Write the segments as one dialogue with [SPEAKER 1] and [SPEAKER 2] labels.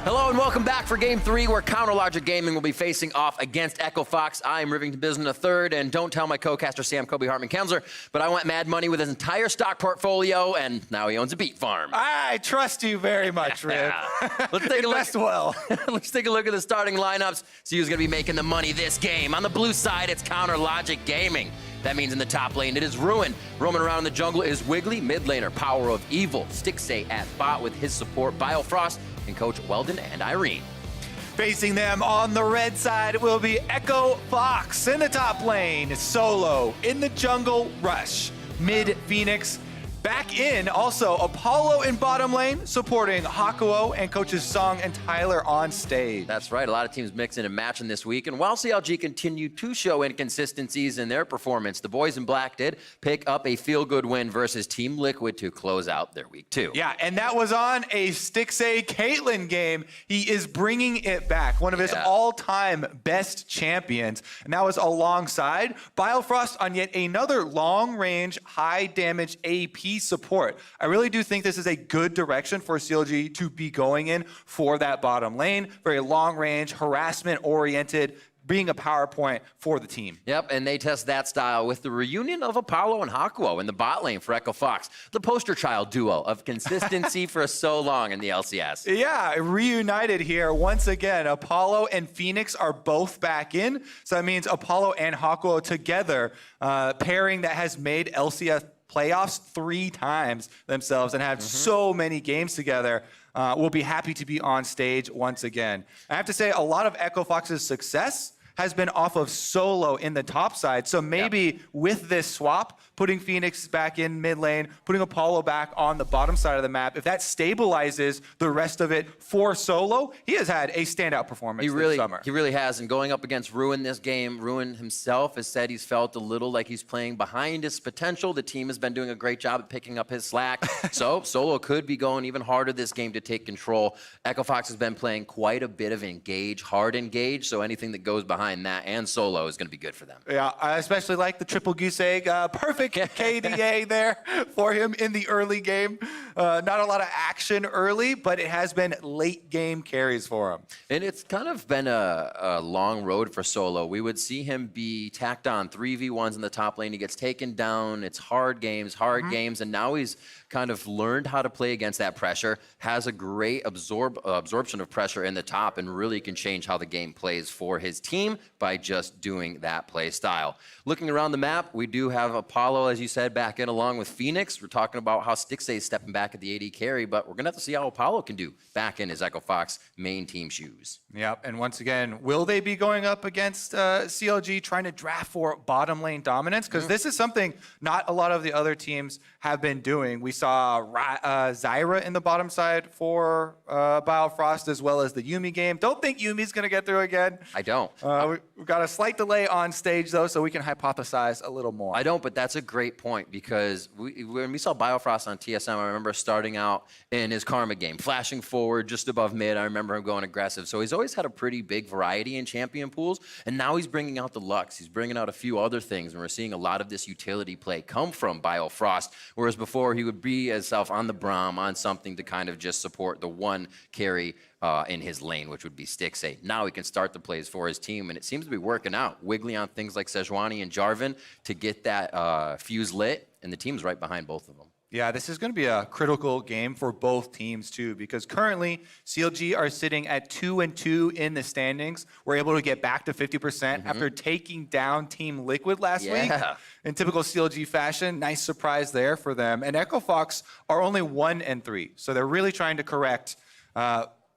[SPEAKER 1] Hello and welcome back for Game 3, where Counter Logic Gaming will be facing off against Echo Fox. I'm Rivington Bisman III, and don't tell my co-caster Sam Kobe Hartman-Kensler, but I went mad money with his entire stock portfolio, and now he owns a beet farm.
[SPEAKER 2] I trust you very much, Riv.
[SPEAKER 1] Let's take a look.
[SPEAKER 2] Invest well.
[SPEAKER 1] Let's take a look at the starting lineups, see who's going to be making the money this game. On the blue side, it's Counter Logic Gaming. That means in the top lane, it is Ruin. Roaming around in the jungle is Wiggly, mid laner, Power of Evil. Stixay at bot with his support, Biofrost, and Coach Weldon and Irene.
[SPEAKER 2] Facing them on the red side will be Echo Fox. In the top lane, Solo. In the jungle, Rush. Mid, Phoenix. Back in, also Apollo in bottom lane, supporting Hakuo and coaches Song and Tyler on stage.
[SPEAKER 1] That's right, a lot of teams mixing and matching this week. And while CLG continued to show inconsistencies in their performance, the boys in black did pick up a feel-good win versus Team Liquid to close out their week 2.
[SPEAKER 2] Yeah, and that was on a Stixay Caitlyn game. He is bringing it back, one of his all-time best champions. And that was alongside Biofrost on yet another long-range, high-damage AP support. I really do think this is a good direction for CLG to be going in for that bottom lane. Very long-range, harassment-oriented, being a power point for the team.
[SPEAKER 1] Yep, and they test that style with the reunion of Apollo and Hakuo in the bot lane for Echo Fox, the poster child duo of consistency for so long in the LCS.
[SPEAKER 2] Yeah, reunited here once again. Apollo and Phoenix are both back in, so that means Apollo and Hakuo together, pairing that has made LCS playoffs 3 times themselves and have so many games together. We'll be happy to be on stage once again. I have to say, a lot of Echo Fox's success has been off of Solo in the top side. So maybe with this swap, putting Phoenix back in mid lane, putting Apollo back on the bottom side of the map, if that stabilizes the rest of it for Solo, he has had a standout performance this summer.
[SPEAKER 1] He really has. And going up against Ruin this game, Ruin himself has said he's felt a little like he's playing behind his potential. The team has been doing a great job at picking up his slack. So Solo could be going even harder this game to take control. Echo Fox has been playing quite a bit of engage, hard engage. So anything that goes behind that and Solo is going to be good for them.
[SPEAKER 2] Yeah, I especially like the triple goose egg. Perfect KDA there for him in the early game. Not a lot of action early, but it has been late game carries for him.
[SPEAKER 1] And it's kind of been a long road for Solo. We would see him be tacked on 3v1s in the top lane. He gets taken down. It's hard games, and now he's kind of learned how to play against that pressure, has a great absorption of pressure in the top, and really can change how the game plays for his team by just doing that play style. Looking around the map, we do have Apollo, as you said, back in along with Phoenix. We're talking about how Stixay is stepping back at the AD carry, but we're going to have to see how Apollo can do back in his Echo Fox main team shoes.
[SPEAKER 2] Yep, and once again, will they be going up against CLG trying to draft for bottom lane dominance? Because this is something not a lot of the other teams have been doing. We saw Zyra in the bottom side for Biofrost, as well as the Yuumi game. Don't think Yuumi's going to get through again.
[SPEAKER 1] I don't.
[SPEAKER 2] We've got a slight delay on stage, though, so we can hypothesize a little more.
[SPEAKER 1] I don't, but that's a great point, because when we saw Biofrost on TSM, I remember starting out in his Karma game, flashing forward just above mid. I remember him going aggressive. So he's always had a pretty big variety in champion pools, and now he's bringing out the Lux. He's bringing out a few other things, and we're seeing a lot of this utility play come from Biofrost, whereas before he would be himself on the Braum, on something to kind of just support the one carry in his lane, which would be Stixay. Now he can start the plays for his team, and it seems to be working out. Wiggly on things like Sejuani and Jarvan to get that fuse lit, and the team's right behind both of them.
[SPEAKER 2] Yeah, this is going to be a critical game for both teams, too, because currently CLG are sitting at 2-2 in the standings. We're able to get back to 50% after taking down Team Liquid last week. In typical CLG fashion, nice surprise there for them. And Echo Fox are only 1-3, so they're really trying to correct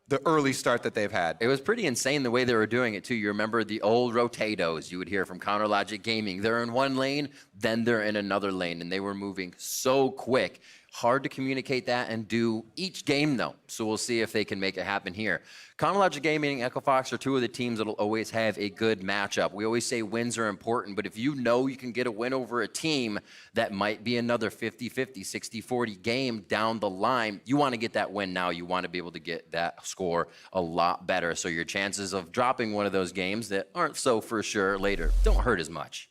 [SPEAKER 2] the early start that they've had.
[SPEAKER 1] It was pretty insane the way they were doing it, too. You remember the old rotatos you would hear from Counter Logic Gaming. They're in one lane, then they're in another lane, and they were moving so quick. Hard to communicate that and do each game, though. So we'll see if they can make it happen here. Counter Logic Gaming and Echo Fox are two of the teams that will always have a good matchup. We always say wins are important, but if you know you can get a win over a team that might be another 50-50, 60-40 game down the line, you want to get that win now. You want to be able to get that score a lot better, so your chances of dropping one of those games that aren't so for sure later don't hurt as much.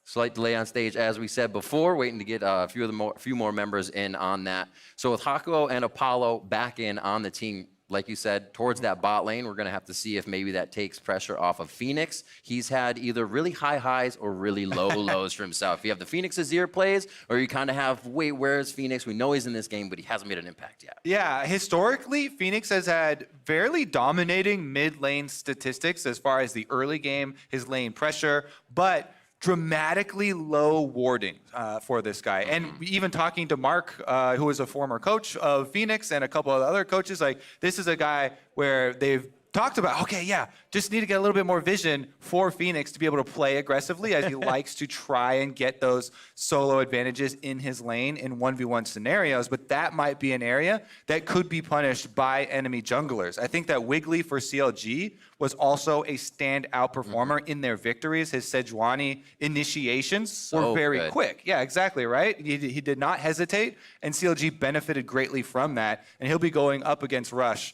[SPEAKER 1] Slight delay on stage, as we said before, waiting to get a few more members in on that. So with Hakuo and Apollo back in on the team, like you said, towards that bot lane. We're going to have to see if maybe that takes pressure off of Phoenix. He's had either really high highs or really low lows for himself. You have the Phoenix Azir plays, or you kind of have, wait, where's Phoenix? We know he's in this game, but he hasn't made an impact yet.
[SPEAKER 2] Yeah, historically, Phoenix has had fairly dominating mid-lane statistics as far as the early game, his lane pressure, but dramatically low warding for this guy. And even talking to Mark, who is a former coach of Phoenix and a couple of other coaches, like, this is a guy where they've talked about, okay, yeah, just need to get a little bit more vision for Phoenix to be able to play aggressively, as he likes to try and get those solo advantages in his lane in 1v1 scenarios. But that might be an area that could be punished by enemy junglers. I think that Wiggly for CLG was also a standout performer in their victories. His Sejuani initiations were very quick. Yeah, exactly, right? He did not hesitate, and CLG benefited greatly from that. And he'll be going up against Rush,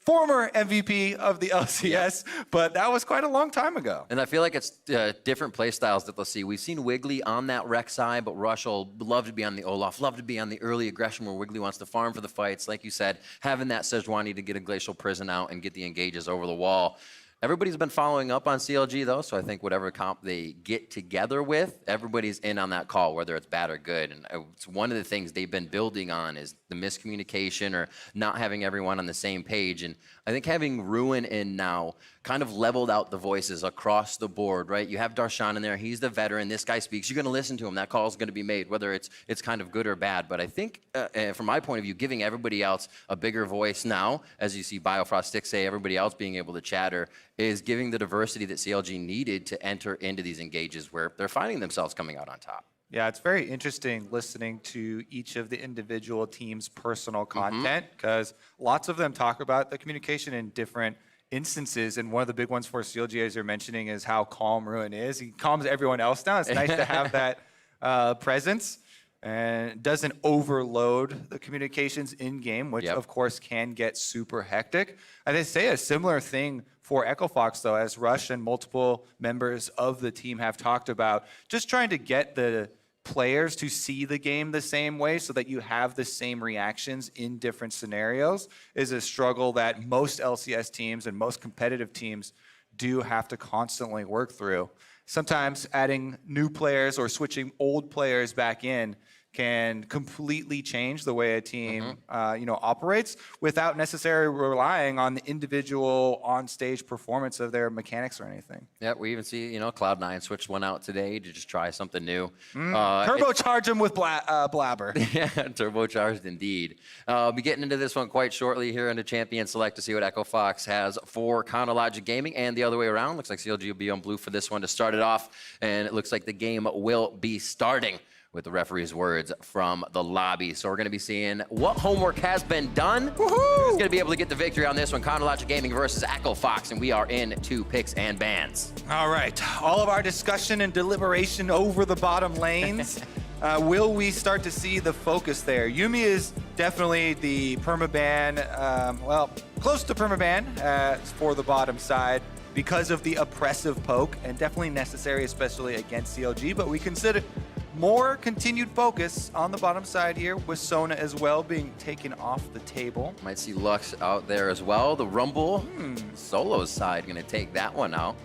[SPEAKER 2] former MVP of the LCS, but that was quite a long time ago.
[SPEAKER 1] And I feel like it's different play styles that they'll see. We've seen Wiggly on that wreck side, but Rush will love to be on the Olaf, love to be on the early aggression where Wiggly wants to farm for the fights. Like you said, having that Sejuani to get a Glacial Prison out and get the engages over the wall. Everybody's been following up on CLG, though, so I think whatever comp they get together with, everybody's in on that call, whether it's bad or good. And it's one of the things they've been building on is the miscommunication or not having everyone on the same page. And I think having Ruin in now kind of leveled out the voices across the board, right? You have Darshan in there. He's the veteran. This guy speaks. You're going to listen to him. That call is going to be made, whether it's kind of good or bad. But I think, from my point of view, giving everybody else a bigger voice now, as you see Biofrost say, everybody else being able to chatter, is giving the diversity that CLG needed to enter into these engages where they're finding themselves coming out on top.
[SPEAKER 2] Yeah, it's very interesting listening to each of the individual teams' personal content, because lots of them talk about the communication in different instances. And one of the big ones for CLG, as you're mentioning, is how calm Ruin is. He calms everyone else down. It's nice to have that presence and doesn't overload the communications in game, which of course can get super hectic. And they say a similar thing for Echo Fox, though, as Rush and multiple members of the team have talked about, just trying to get the players to see the game the same way so that you have the same reactions in different scenarios is a struggle that most LCS teams and most competitive teams do have to constantly work through. Sometimes adding new players or switching old players back in can completely change the way a team operates without necessarily relying on the individual on-stage performance of their mechanics or anything.
[SPEAKER 1] Yeah, we even see, Cloud9 switched one out today to just try something new.
[SPEAKER 2] Turbocharge him with Blabber.
[SPEAKER 1] Yeah, turbocharged indeed. Be getting into this one quite shortly here in the Champion Select to see what Echo Fox has for Chronologic Gaming and the other way around. Looks like CLG will be on blue for this one to start it off, and it looks like the game will be starting with the referee's words from the lobby. So we're going to be seeing what homework has been done. Who's going to be able to get the victory on this one? Chronologic Gaming versus Echo Fox, and we are in 2 picks and bans.
[SPEAKER 2] All right, all of our discussion and deliberation over the bottom lanes. Will we start to see the focus there? Yuumi is definitely the permaban, close to permaban for the bottom side because of the oppressive poke, and definitely necessary, especially against CLG, but we consider more continued focus on the bottom side here, with Sona as well being taken off the table.
[SPEAKER 1] Might see Lux out there as well. The Rumble solo side going to take that one out.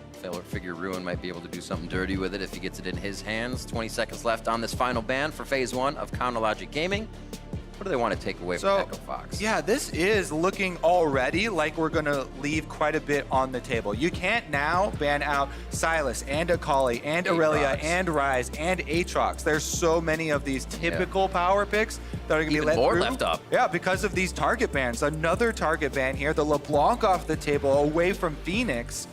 [SPEAKER 1] Figure Ruin might be able to do something dirty with it if he gets it in his hands. 20 seconds left on this final ban for Phase 1 of Chronologic Gaming. What do they want to take away from Echo Fox?
[SPEAKER 2] Yeah, this is looking already like we're going to leave quite a bit on the table. You can't now ban out Sylas and Akali and Aurelia and Ryze and Aatrox. There's so many of these typical power picks that are going to be let through.
[SPEAKER 1] More left up.
[SPEAKER 2] Yeah, because of these target bans. Another target ban here. The LeBlanc off the table away from Phoenix.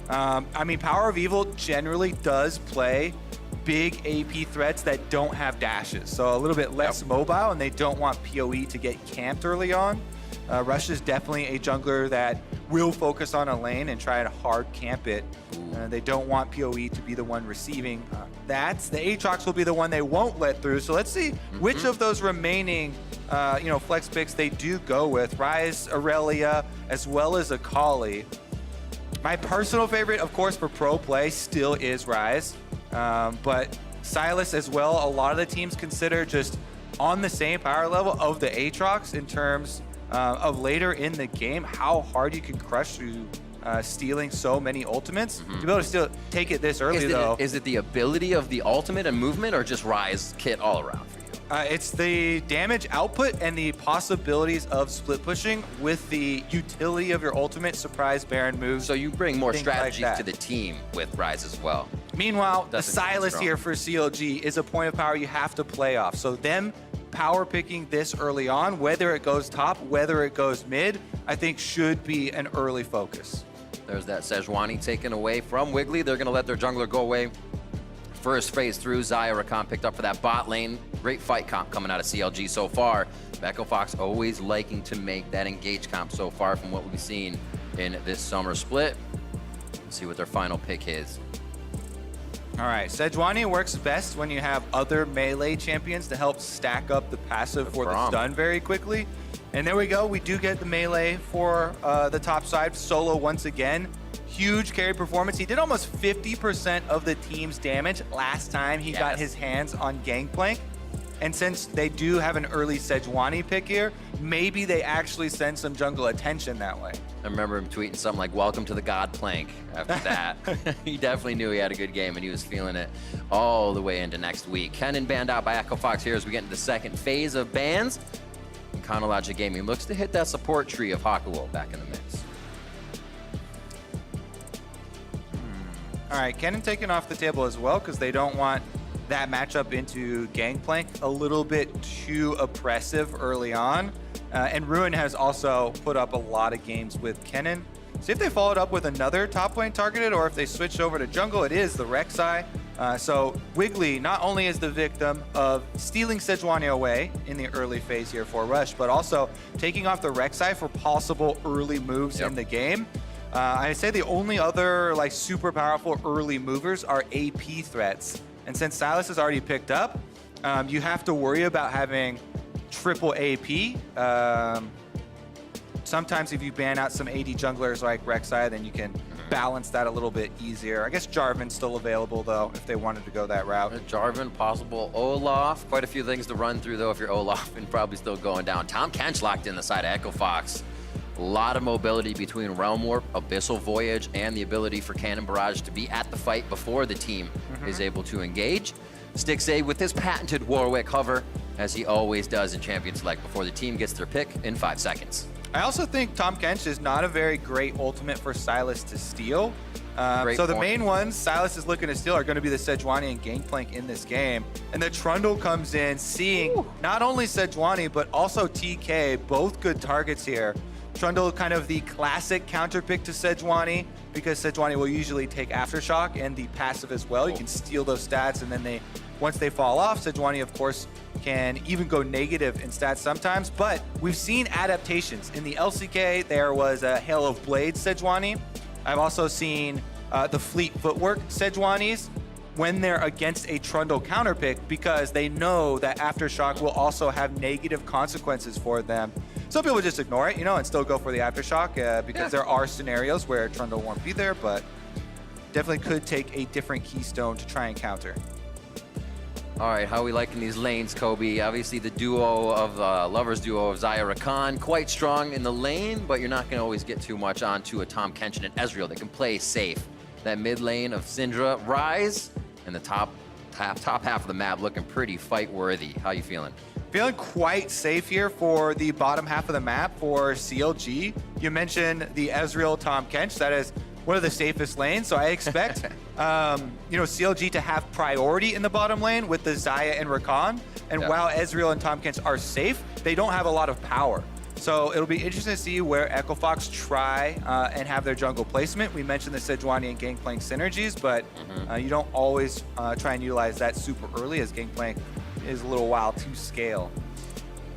[SPEAKER 2] Power of Evil generally does play big AP threats that don't have dashes, so a little bit less mobile, and they don't want PoE to get camped early on. Rush is definitely a jungler that will focus on a lane and try to hard camp it. They don't want PoE to be the one receiving that. The Aatrox will be the one they won't let through, so let's see which of those remaining flex picks they do go with. Ryze, Aurelia, as well as Akali. My personal favorite, of course, for pro play still is Ryze. But Sylas as well, a lot of the teams consider just on the same power level of the Aatrox in terms of later in the game, how hard you can crush through stealing so many ultimates. To be able to still take it this early, though.
[SPEAKER 1] Is it the ability of the ultimate and movement, or just Rise kit all around for you?
[SPEAKER 2] It's the damage output and the possibilities of split pushing with the utility of your ultimate surprise Baron moves.
[SPEAKER 1] So you bring more
[SPEAKER 2] things
[SPEAKER 1] strategies
[SPEAKER 2] like
[SPEAKER 1] to
[SPEAKER 2] that.
[SPEAKER 1] the team with Rise as well.
[SPEAKER 2] Meanwhile, the
[SPEAKER 1] Doesn't seem
[SPEAKER 2] Sylas
[SPEAKER 1] strong.
[SPEAKER 2] here for CLG is a point of power you have to play off. So them power picking this early on, whether it goes top, whether it goes mid, I think should be an early focus.
[SPEAKER 1] There's that Sejuani taken away from Wiggly. They're going to let their jungler go away. First phase through, Xayah Rakan picked up for that bot lane. Great fight comp coming out of CLG so far. Echo Fox always liking to make that engage comp so far from what we've seen in this summer split. Let's see what their final pick is.
[SPEAKER 2] All right, Sejuani works best when you have other melee champions to help stack up the passive for the
[SPEAKER 1] Braum.
[SPEAKER 2] stun very quickly. And there we go, we do get the melee for the top side. Solo once again, huge carry performance. He did almost 50% of the team's damage last time he got his hands on Gangplank. And since they do have an early Sejuani pick here, maybe they actually send some jungle attention that way.
[SPEAKER 1] I remember him tweeting something like, "Welcome to the God Plank." After that, he definitely knew he had a good game, and he was feeling it all the way into next week. Kennen banned out by Echo Fox here as we get into the second phase of bans. And Chronologic Gaming looks to hit that support tree of Hakuo back in the mix.
[SPEAKER 2] All right, Kennen taken off the table as well because they don't want that matchup into Gangplank a little bit too oppressive early on. And Ruin has also put up a lot of games with Kennen. See if they followed up with another top lane targeted, or if they switched over to jungle. It is the Rek'Sai. So Wiggly not only is the victim of stealing Sejuani away in the early phase here for Rush, but also taking off the Rek'Sai for possible early moves in the game. I say the only other like super powerful early movers are AP threats. And since Sylas is already picked up, you have to worry about having triple AP. Sometimes if you ban out some AD junglers like Rek'Sai, then you can balance that a little bit easier. I guess Jarvan's still available though, if they wanted to go that route.
[SPEAKER 1] Jarvan, possible Olaf. Quite a few things to run through though if you're Olaf, and probably still going down. Tahm Kench locked in the side of Echo Fox. A lot of mobility between Realm Warp, Abyssal Voyage, and the ability for Cannon Barrage to be at the fight before the team is able to engage. Stixxay with his patented Warwick hover, as he always does in Champion Select before the team gets their pick in 5 seconds.
[SPEAKER 2] I also think Tahm Kench is not a very great ultimate for Sylas to steal. So the main ones Sylas is looking to steal are going to be the Sejuani and Gangplank in this game. And the Trundle comes in seeing not only Sejuani, but also TK, both good targets here. Trundle kind of the classic counter pick to Sejuani, because Sejuani will usually take Aftershock and the passive as well. You can steal those stats, and then once they fall off, Sejuani, of course, can even go negative in stats sometimes. But we've seen adaptations. In the LCK, there was a Hail of Blades Sejuani. I've also seen the Fleet Footwork Sejuanis when they're against a Trundle counter pick, because they know that Aftershock will also have negative consequences for them. Some people just ignore it, and still go for the Aftershock because there are scenarios where Trundle won't be there, but definitely could take a different keystone to try and counter.
[SPEAKER 1] All right, how are we liking these lanes, Kobe? Obviously, the duo of lovers duo of Xayah Rakan, quite strong in the lane, but you're not going to always get too much onto a Tahm Kench and Ezreal. They can play safe. That mid lane of Syndra, Rise, and the top half of the map looking pretty fight-worthy. How you feeling?
[SPEAKER 2] Feeling quite safe here for the bottom half of the map for CLG. You mentioned the Ezreal Tahm Kench. That is one of the safest lanes. So I expect, CLG to have priority in the bottom lane with the Xayah and Rakan. And while Ezreal and Tahm Kench are safe, they don't have a lot of power. So it'll be interesting to see where Echo Fox try and have their jungle placement. We mentioned the Sejuani and Gangplank synergies, but you don't always try and utilize that super early, as Gangplank is a little while to scale.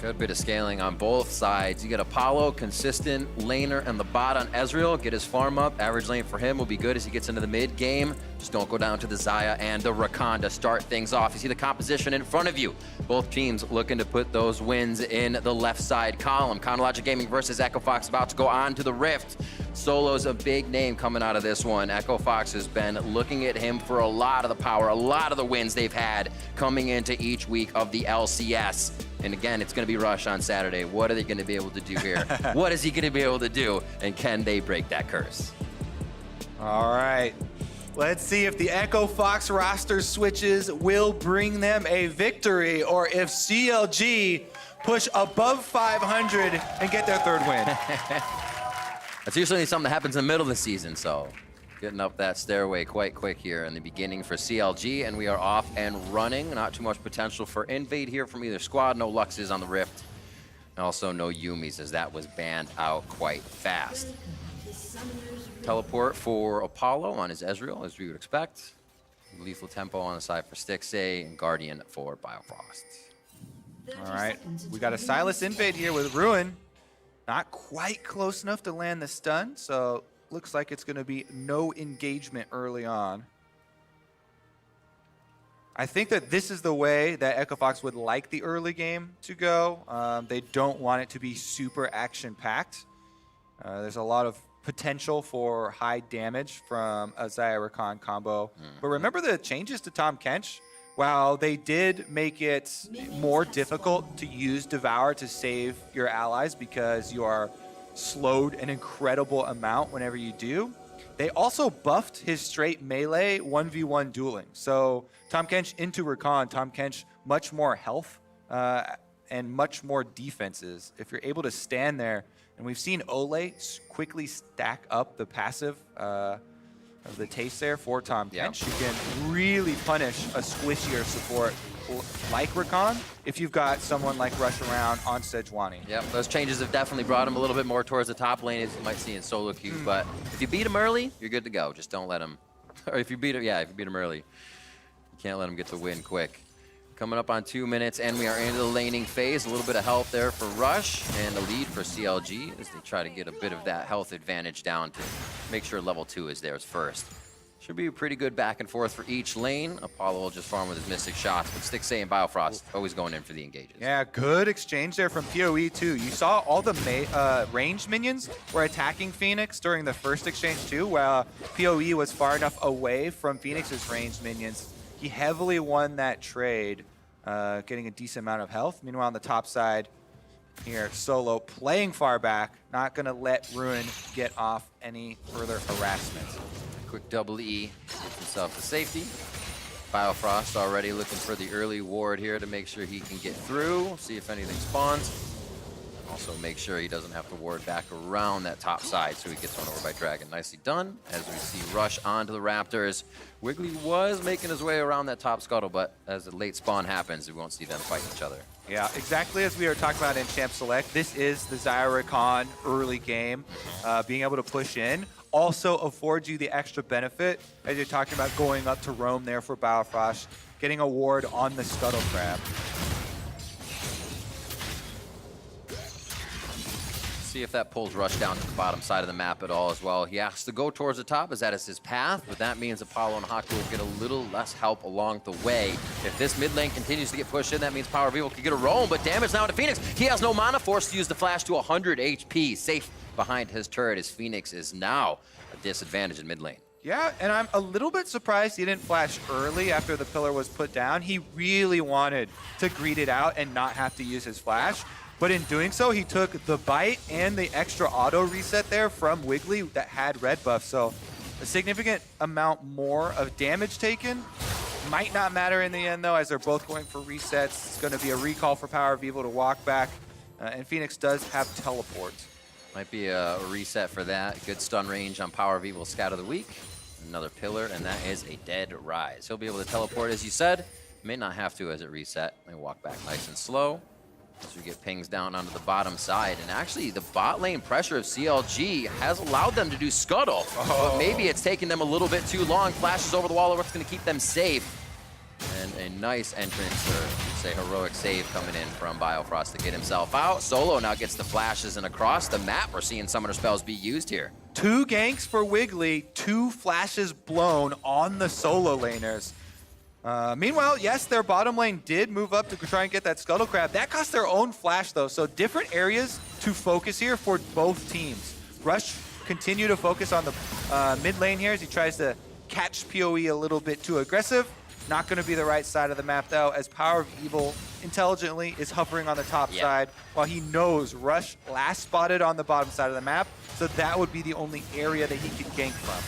[SPEAKER 1] Good bit of scaling on both sides. You get Apollo, consistent laner, and the bot on Ezreal. Get his farm up. Average lane for him will be good as he gets into the mid game. Just don't go down to the Xayah and the Rakan to start things off. You see the composition in front of you. Both teams looking to put those wins in the left side column. Chronologic Gaming versus Echo Fox about to go on to the Rift. Solo's a big name coming out of this one. Echo Fox has been looking at him for a lot of the power, a lot of the wins they've had coming into each week of the LCS. And again, it's going to be Rush on Saturday. What are they going to be able to do here? What is he going to be able to do? And can they break that curse?
[SPEAKER 2] All right. Let's see if the Echo Fox roster switches will bring them a victory, or if CLG push above 500 and get their third win.
[SPEAKER 1] That's usually something that happens in the middle of the season, so getting up that stairway quite quick here in the beginning for CLG, and we are off and running. Not too much potential for invade here from either squad. No Luxes on the Rift. And also no Yumis, as that was banned out quite fast. Teleport for Apollo on his Ezreal, as we would expect. Lethal Tempo on the side for Stixxay, and Guardian for Biofrost.
[SPEAKER 2] All right, we got a Sylas invade here with Ruin. Not quite close enough to land the stun, so looks like it's going to be no engagement early on. I think that this is the way that Echo Fox would like the early game to go. They don't want it to be super action-packed. There's a lot of potential for high damage from a Xayah Rakan combo. But remember the changes to Tahm Kench? While they did make it more difficult to use Devour to save your allies because you are slowed an incredible amount whenever you do, they also buffed his straight melee 1v1 dueling. So Tahm Kench into Rakan, Tahm Kench much more health and much more defenses. If you're able to stand there, and we've seen Ole quickly stack up the passive of the taste there for Tahm Kench. You can really punish a squishier support like Rakan if you've got someone like Rush around on Sejuani.
[SPEAKER 1] Yep, those changes have definitely brought him a little bit more towards the top lane, as you might see in solo queues. But if you beat him early, you're good to go. Just don't let him, or if you beat him, if you beat him early, you can't let him get the win quick. Coming up on 2 minutes, and we are into the laning phase. A little bit of help there for Rush, and the lead for CLG as they try to get a bit of that health advantage down to make sure level 2 is theirs first. Should be a pretty good back and forth for each lane. Apollo will just farm with his Mystic shots, but Stixxay and Biofrost always going in for the engages. Yeah,
[SPEAKER 2] good exchange there from PoE too. You saw all the ranged minions were attacking Phoenix during the first exchange too, while PoE was far enough away from Phoenix's ranged minions. He heavily won that trade, getting a decent amount of health. Meanwhile, on the top side here, Solo playing far back, not going to let Ruin get off any further harassment.
[SPEAKER 1] Quick double E, gets himself to safety. Biofrost already looking for the early ward here to make sure he can get through, see if anything spawns. Also make sure he doesn't have to ward back around that top side, so he gets run over by Dragon. Nicely done, as we see Rush onto the Raptors. Wiggly was making his way around that top scuttle, but as the late spawn happens, we won't see them fight each other.
[SPEAKER 2] Yeah, exactly as we were talking about in Champ Select, this is the Xayah Rakan early game. Being able to push in also affords you the extra benefit as you're talking about going up to roam there for Biofrost, getting a ward on the Scuttle Crab.
[SPEAKER 1] See if that pulls Rush down to the bottom side of the map at all as well. He has to go towards the top as that is his path, but that means Apollo and Haku will get a little less help along the way. If this mid lane continues to get pushed in, that means Power of Evil could get a roam, but damage now to Phoenix. He has no mana, forced to use the flash to 100 HP. Safe behind his turret as Phoenix is now a disadvantage in mid lane.
[SPEAKER 2] Yeah, and I'm a little bit surprised he didn't flash early after the pillar was put down. He really wanted to greet it out and not have to use his flash. But in doing so, he took the bite and the extra auto reset there from Wiggly that had red buff. So a significant amount more of damage taken. Might not matter in the end, though, as they're both going for resets. It's going to be a recall for Power of Evil to walk back. And Phoenix does have teleport.
[SPEAKER 1] Might be a reset for that. Good stun range on Power of Evil Scout of the Week. Another pillar, and that is a dead rise. He'll be able to teleport, as you said. May not have to as it reset. They walk back nice and slow as we get pings down onto the bottom side. And actually, the bot lane pressure of CLG has allowed them to do Scuttle. But maybe it's taking them a little bit too long. Flashes over the wall, what's going to keep them safe. And a nice entrance, or say heroic save coming in from Biofrost to get himself out. Solo now gets the flashes, and across the map, we're seeing summoner spells be used here.
[SPEAKER 2] 2 ganks for Wiggly, 2 flashes blown on the solo laners. Meanwhile, yes, their bottom lane did move up to try and get that Scuttle Crab. That cost their own flash, though, so different areas to focus here for both teams. Rush continue to focus on the mid lane here as he tries to catch PoE a little bit too aggressive. Not going to be the right side of the map, though, as Power of Evil intelligently is hovering on the top side, while he knows Rush last spotted on the bottom side of the map, so that would be the only area that he could gank from.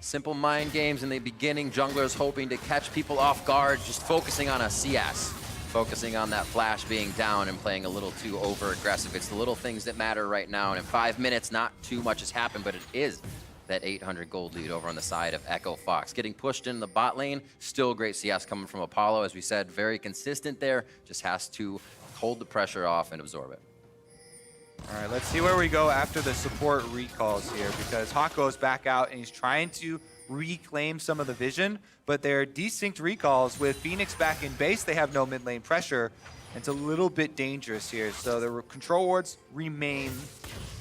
[SPEAKER 1] Simple mind games in the beginning. Junglers hoping to catch people off guard, just focusing on a CS. Focusing on that flash being down and playing a little too over-aggressive. It's the little things that matter right now, and in 5 minutes, not too much has happened, but it is that 800 gold lead over on the side of Echo Fox. Getting pushed in the bot lane, still great CS coming from Apollo. As we said, very consistent there, just has to hold the pressure off and absorb it.
[SPEAKER 2] All right, let's see where we go after the support recalls here, because Hako's back out and he's trying to reclaim some of the vision, but they're desync recalls. With Phoenix back in base, they have no mid lane pressure. It's a little bit dangerous here, so the control wards remain,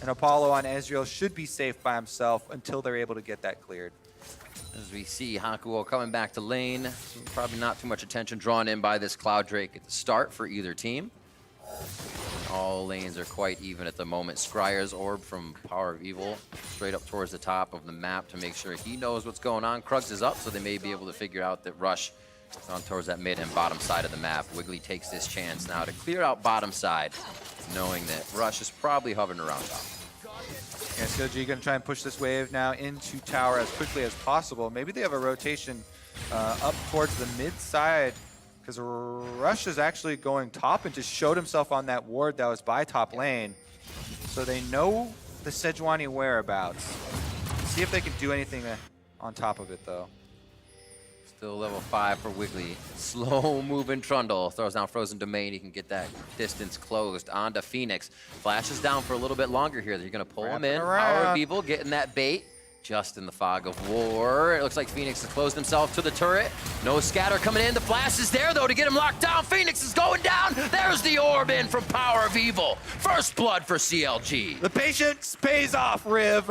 [SPEAKER 2] and Apollo on Ezreal should be safe by himself until they're able to get that cleared.
[SPEAKER 1] As we see Hakuo coming back to lane, probably not too much attention drawn in by this Cloud Drake at the start for either team. All lanes are quite even at the moment. Scryer's orb from Power of Evil straight up towards the top of the map to make sure he knows what's going on. Krugs is up, so they may be able to figure out that Rush is on towards that mid and bottom side of the map. Wiggly takes this chance now to clear out bottom side, knowing that Rush is probably hovering around top.
[SPEAKER 2] Yeah, CLG going to try and push this wave now into tower as quickly as possible. Maybe they have a rotation up towards the mid side, because Rush is actually going top and just showed himself on that ward that was by top lane. So they know the Sejuani whereabouts. See if they can do anything on top of it, though.
[SPEAKER 1] Still level 5 for Wiggly. Slow moving Trundle. Throws down Frozen Domain. He can get that distance closed. Onto Phoenix. Flashes down for a little bit longer here. They're going to pull him in. Power of Evil getting that bait. Just in the fog of war. It looks like Phoenix has closed himself to the turret. No scatter coming in. The flash is there, though, to get him locked down. Phoenix is going down. There's the orb in from Power of Evil. First blood for CLG.
[SPEAKER 2] The patience pays off, Riv.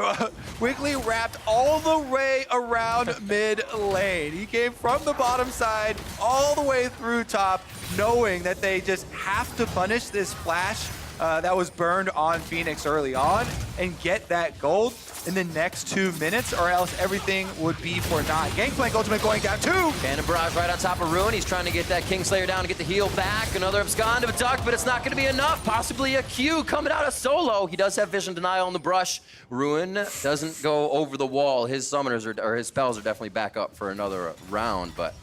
[SPEAKER 2] Wiggly wrapped all the way around mid lane. He came from the bottom side all the way through top, knowing that they just have to punish this flash that was burned on Phoenix early on and get that gold in the next 2 minutes, or else everything would be for naught. Gangplank ultimate going down too.
[SPEAKER 1] Cannon Barrage right on top of Ruin. He's trying to get that Kingslayer down to get the heal back. Another Abscond of a Duck, but it's not going to be enough. Possibly a Q coming out of Solo. He does have Vision Denial in the brush. Ruin doesn't go over the wall. His summoners or his spells are definitely back up for another round, but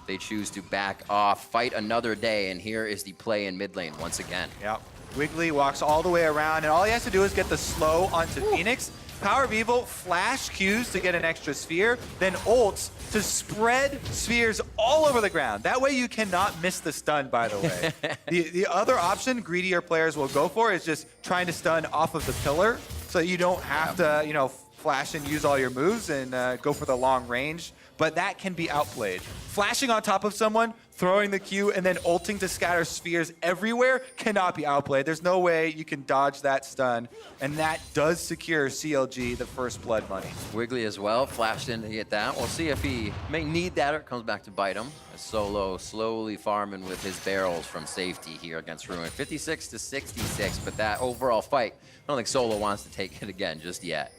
[SPEAKER 1] they choose to back off, fight another day, and here is the play in mid lane once again.
[SPEAKER 2] Yep. Wiggly walks all the way around, and all he has to do is get the slow onto Phoenix. Power of Evil, flash Qs to get an extra sphere, then ults to spread spheres all over the ground. That way you cannot miss the stun, by the way. the other option greedier players will go for is just trying to stun off of the pillar, so you don't have to, you know, flash and use all your moves and go for the long range. But that can be outplayed. Flashing on top of someone, throwing the Q, and then ulting to scatter spheres everywhere cannot be outplayed. There's no way you can dodge that stun, and that does secure CLG the first blood money.
[SPEAKER 1] Wiggly as well, flashed in to get that. We'll see if he may need that or it comes back to bite him. As Solo slowly farming with his barrels from safety here against Ruin. 56 to 66, but that overall fight, I don't think Solo wants to take it again just yet.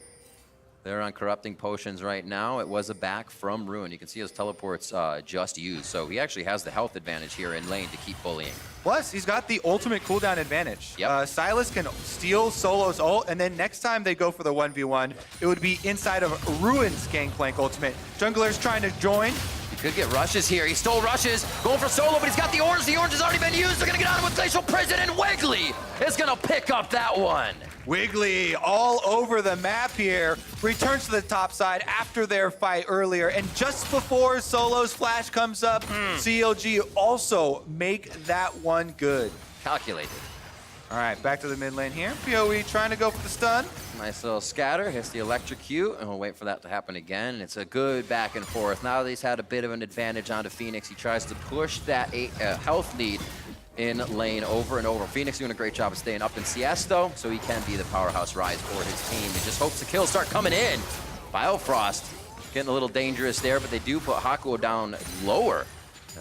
[SPEAKER 1] They're on Corrupting Potions right now. It was a back from Ruin. You can see his teleports just used. So he actually has the health advantage here in lane to keep bullying.
[SPEAKER 2] Plus, he's got the ultimate cooldown advantage.
[SPEAKER 1] Yep.
[SPEAKER 2] Silas can steal Solo's ult, and then next time they go for the 1v1, it would be inside of Ruin's Gangplank ultimate. Jungler's trying to join.
[SPEAKER 1] He could get rushes here. He stole rushes, going for Solo, but he's got the orange. The orange has already been used. They're going to get on him with Glacial Prison, and Wiggly is going to pick up that one.
[SPEAKER 2] Wiggly all over the map here, returns to the top side after their fight earlier, and just before Solo's flash comes up, CLG also make that one good.
[SPEAKER 1] Calculated.
[SPEAKER 2] All right, back to the mid lane here. PoE trying to go for the stun.
[SPEAKER 1] Nice little scatter, hits the electrocute, and we'll wait for that to happen again. It's a good back and forth. Now that he's had a bit of an advantage onto Phoenix, he tries to push that health lead in lane over and over. Phoenix doing a great job of staying up in CS though, so he can be the powerhouse rise for his team. He just hopes the kills start coming in. Biofrost getting a little dangerous there, but they do put Hakuo down lower.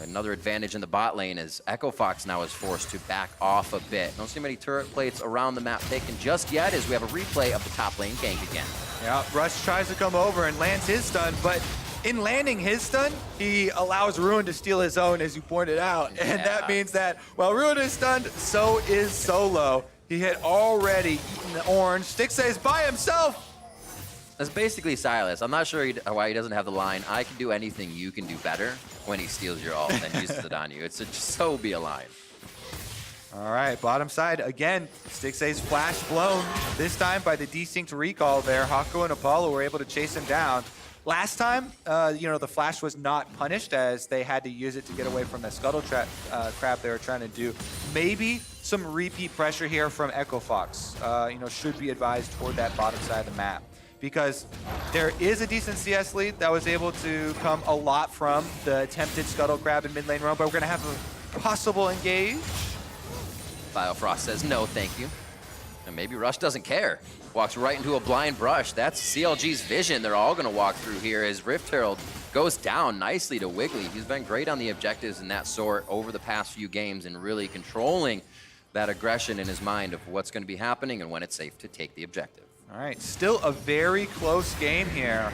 [SPEAKER 1] Another advantage in the bot lane as Echo Fox now is forced to back off a bit. Don't see many turret plates around the map taken just yet as we have a replay of the top lane gank again.
[SPEAKER 2] Yeah, Rush tries to come over and lands his stun, but in landing his stun, he allows Ruin to steal his own, as you pointed out. And that means that while Ruin is stunned, so is Solo. He had already eaten the orange. Stixay's by himself.
[SPEAKER 1] That's basically Silas. I'm not sure why he doesn't have the line, I can do anything you can do better, when he steals your ult and uses it on you. It's just so be a line.
[SPEAKER 2] All right, bottom side again. Stixay's flash blown, this time by the desynced recall there. Haku and Apollo were able to chase him down. Last time, the flash was not punished as they had to use it to get away from the scuttle crab they were trying to do. Maybe some repeat pressure here from Echo Fox, should be advised toward that bottom side of the map. Because there is a decent CS lead that was able to come a lot from the attempted scuttle grab in mid lane roam, but we're gonna have a possible engage.
[SPEAKER 1] Biofrost says no, thank you. And maybe Rush doesn't care. Walks right into a blind brush. That's CLG's vision they're all gonna walk through here as Rift Herald goes down nicely to Wiggly. He's been great on the objectives in that sort over the past few games and really controlling that aggression in his mind of what's gonna be happening and when it's safe to take the objective.
[SPEAKER 2] All right, still a very close game here.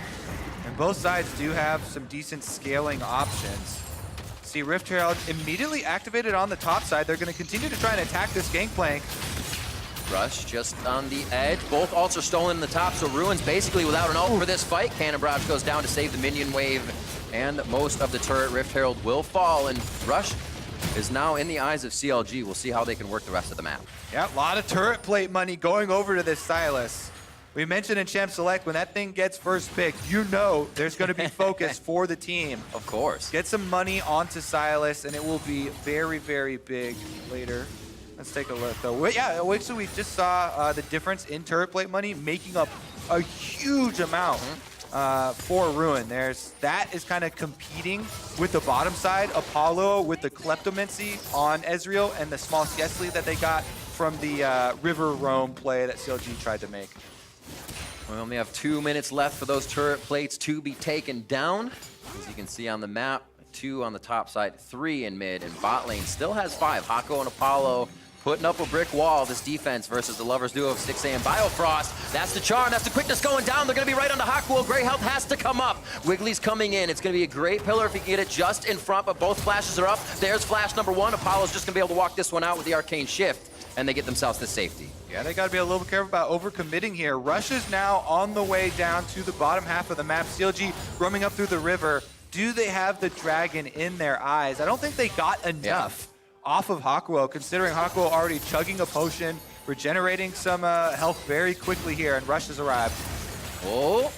[SPEAKER 2] And both sides do have some decent scaling options. See Rift Herald immediately activated on the top side. They're gonna continue to try and attack this gangplank.
[SPEAKER 1] Rush just on the edge. Both ults are stolen in the top, so Ruin's basically without an ult for this fight. Cannon Barrage goes down to save the minion wave, and most of the turret. Rift Herald will fall, and Rush is now in the eyes of CLG. We'll see how they can work the rest of the map.
[SPEAKER 2] Yeah, a lot of turret plate money going over to this Silas. We mentioned in Champ Select, when that thing gets first pick, there's going to be focus for the team.
[SPEAKER 1] Of course.
[SPEAKER 2] Get some money onto Silas, and it will be very, very big later. Let's take a look, though. So we just saw the difference in turret plate money making up a huge amount for Ruin. That is kind of competing with the bottom side. Apollo with the kleptomancy on Ezreal and the small CS lead that they got from the River Roam play that CLG tried to make.
[SPEAKER 1] We only have 2 minutes left for those turret plates to be taken down. As you can see on the map, 2 on the top side, 3 in mid, and bot lane still has 5. Hako and Apollo putting up a brick wall, this defense versus the lovers duo of Stixay and Biofrost. That's the charm, that's the quickness going down. They're gonna be right onto Haku. Gray Health has to come up. Wiggly's coming in. It's gonna be a great pillar if he can get it just in front, but both flashes are up. There's flash number 1. Apollo's just gonna be able to walk this one out with the arcane shift, and they get themselves to safety.
[SPEAKER 2] Yeah, they gotta be a little bit careful about overcommitting here. Rush is now on the way down to the bottom half of the map. CLG roaming up through the river. Do they have the dragon in their eyes? I don't think they got enough off of Hakuo, considering Hakuo already chugging a potion, regenerating some health very quickly here, and Rush has arrived.
[SPEAKER 1] Oh,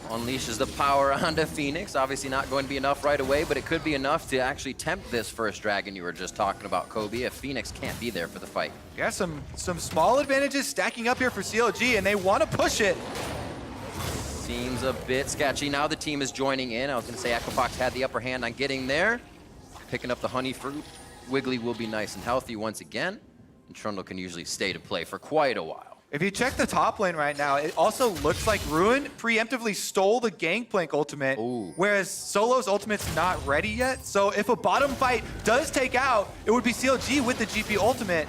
[SPEAKER 1] unleashes the power onto Phoenix. Obviously not going to be enough right away, but it could be enough to actually tempt this first dragon you were just talking about, Kobe, if Phoenix can't be there for the fight.
[SPEAKER 2] Yeah, some small advantages stacking up here for CLG, and they want to push it.
[SPEAKER 1] Seems a bit sketchy. Now the team is joining in. I was going to say Echo Fox had the upper hand on getting there. Picking up the honey fruit. Wiggly will be nice and healthy once again. And Trundle can usually stay to play for quite a while.
[SPEAKER 2] If you check the top lane right now, it also looks like Ruin preemptively stole the Gangplank ultimate, whereas Solo's ultimate's not ready yet. So if a bottom fight does take out, it would be CLG with the GP ultimate.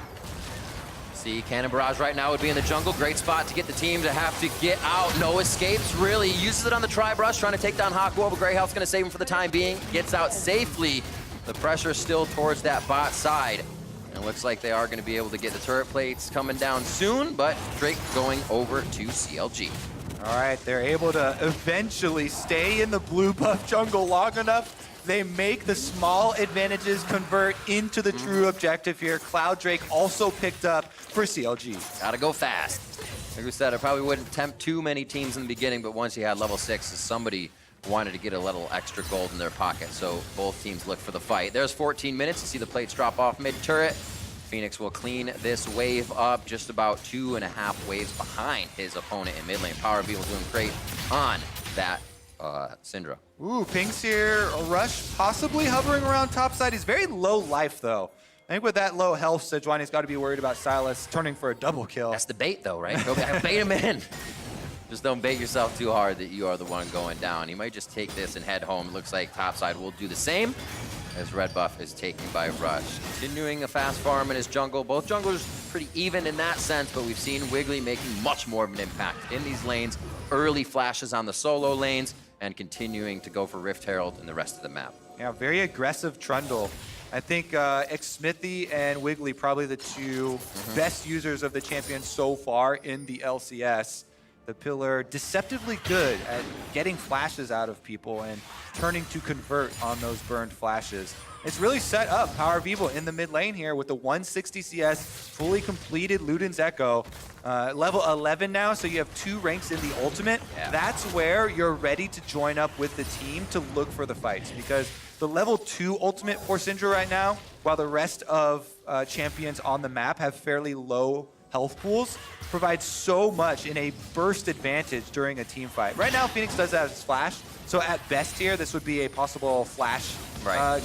[SPEAKER 1] See, Cannon Barrage right now would be in the jungle. Great spot to get the team to have to get out. No escapes, really. Uses it on the Tri-Brush, trying to take down Hakuo, but Grey Health's going to save him for the time being. Gets out safely. The pressure still towards that bot side. And it looks like they are going to be able to get the turret plates coming down soon, but Drake going over to CLG.
[SPEAKER 2] All right, they're able to eventually stay in the blue buff jungle long enough. They make the small advantages convert into the true objective here. Cloud Drake also picked up for CLG.
[SPEAKER 1] Gotta go fast. Like we said, I probably wouldn't tempt too many teams in the beginning, but once you had level 6, somebody wanted to get a little extra gold in their pocket, so both teams look for the fight. There's 14 minutes. You see the plates drop off mid-turret. Phoenix will clean this wave up, just about 2.5 waves behind his opponent in mid lane. Power Beetle doing great on that Syndra.
[SPEAKER 2] Ooh, Pink's here. Rush possibly hovering around topside. He's very low life, though. I think with that low health, Sejuani's got to be worried about Silas turning for a double kill.
[SPEAKER 1] That's the bait, though, right? Go back, bait him in. Just don't bait yourself too hard that you are the one going down. He might just take this and head home. Looks like topside will do the same, as red buff is taken by Rush. Continuing a fast farm in his jungle. Both junglers pretty even in that sense, but we've seen Wiggly making much more of an impact in these lanes. Early flashes on the solo lanes, and continuing to go for Rift Herald and the rest of the map.
[SPEAKER 2] Yeah, very aggressive Trundle. I think Xsmithy and Wiggly probably the two best users of the champion so far in the LCS. The Pillar deceptively good at getting flashes out of people and turning to convert on those burned flashes. It's really set up Power of Evil in the mid lane here with the 160 CS, fully completed Luden's Echo. Level 11 now, so you have 2 ranks in the ultimate.
[SPEAKER 1] Yeah.
[SPEAKER 2] That's where you're ready to join up with the team to look for the fights, because the level 2 ultimate for Syndra right now, while the rest of champions on the map have fairly low health pools, provides so much in a burst advantage during a team fight. Right now, Phoenix does have his flash, so at best here, this would be a possible flash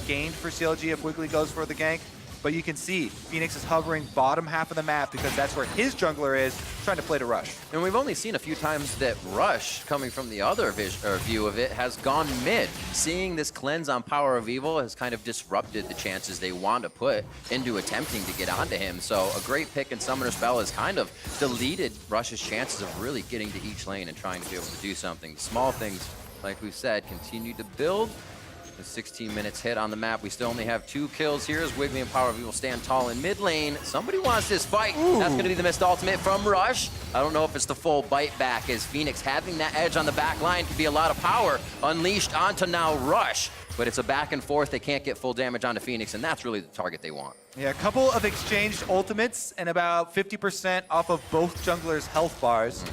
[SPEAKER 2] gain for CLG if Wiggly goes for the gank. But you can see Phoenix is hovering bottom half of the map because that's where his jungler is, trying to play to Rush.
[SPEAKER 1] And we've only seen a few times that Rush, coming from the other view of it, has gone mid. Seeing this cleanse on Power of Evil has kind of disrupted the chances they want to put into attempting to get onto him. So a great pick in Summoner Spell has kind of deleted Rush's chances of really getting to each lane and trying to be able to do something. The small things, like we said, continue to build. The 16 minutes hit on the map. We still only have 2 kills here as Wiggly and Power of Evil stand tall in mid lane. Somebody wants this fight. Ooh. That's going to be the missed ultimate from Rush. I don't know if it's the full bite back, as Phoenix having that edge on the back line could be a lot of power unleashed onto now Rush. But it's a back and forth. They can't get full damage onto Phoenix, and that's really the target they want.
[SPEAKER 2] Yeah, a couple of exchanged ultimates and about 50% off of both junglers' health bars.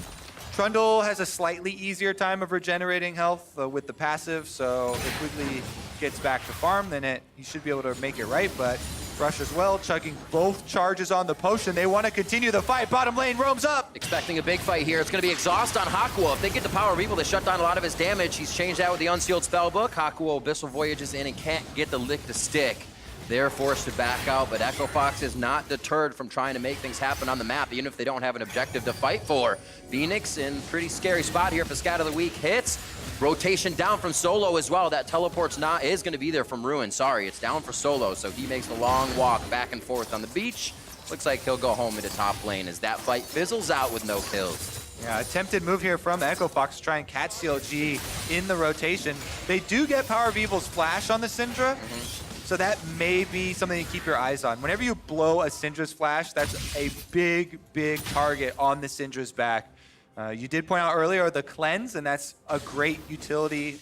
[SPEAKER 2] Trundle has a slightly easier time of regenerating health with the passive, so if Wiggly gets back to farm, then he should be able to make it right, but Rush as well, chugging both charges on the potion. They want to continue the fight. Bottom lane roams up.
[SPEAKER 1] Expecting a big fight here. It's going to be exhaust on Hakuo. If they get the Power of Evil, they shut down a lot of his damage. He's changed out with the Unsealed Spellbook. Hakuo Abyssal Voyages in and can't get the lick to stick. They're forced to back out, but Echo Fox is not deterred from trying to make things happen on the map, even if they don't have an objective to fight for. Phoenix in pretty scary spot here if the Scat of the Week hits. Rotation down from Solo as well. That teleport's is going to be there from Ruin. Sorry, it's down for Solo, so he makes the long walk back and forth on the beach. Looks like he'll go home into top lane as that fight fizzles out with no kills.
[SPEAKER 2] Yeah, attempted move here from Echo Fox to try and catch CLG in the rotation. They do get Power of Evil's flash on the Syndra. So that may be something to keep your eyes on. Whenever you blow a Syndra's flash, that's a big, big target on the Syndra's back. You did point out earlier the cleanse, and that's a great utility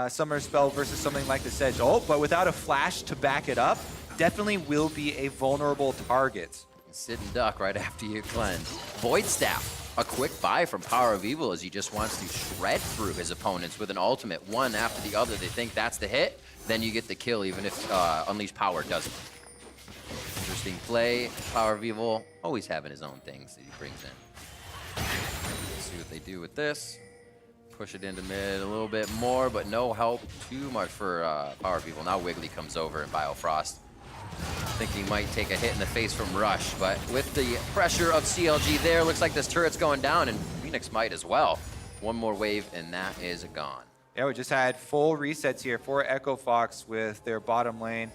[SPEAKER 2] summoner spell versus something like the Sedge ult, but without a flash to back it up, definitely will be a vulnerable target.
[SPEAKER 1] Sit and duck right after you cleanse. Void Staff, a quick buy from Power of Evil as he just wants to shred through his opponents with an ultimate, one after the other. They think that's the hit. Then you get the kill, even if Unleashed Power doesn't. Interesting play. Power of Evil always having his own things that he brings in. Let's see what they do with this. Push it into mid a little bit more, but no help too much for Power of Evil. Now Wiggly comes over and Biofrost. I think he might take a hit in the face from Rush, but with the pressure of CLG there, looks like this turret's going down, and Phoenix might as well. One more wave, and that is gone.
[SPEAKER 2] Yeah, we just had full resets here for Echo Fox with their bottom lane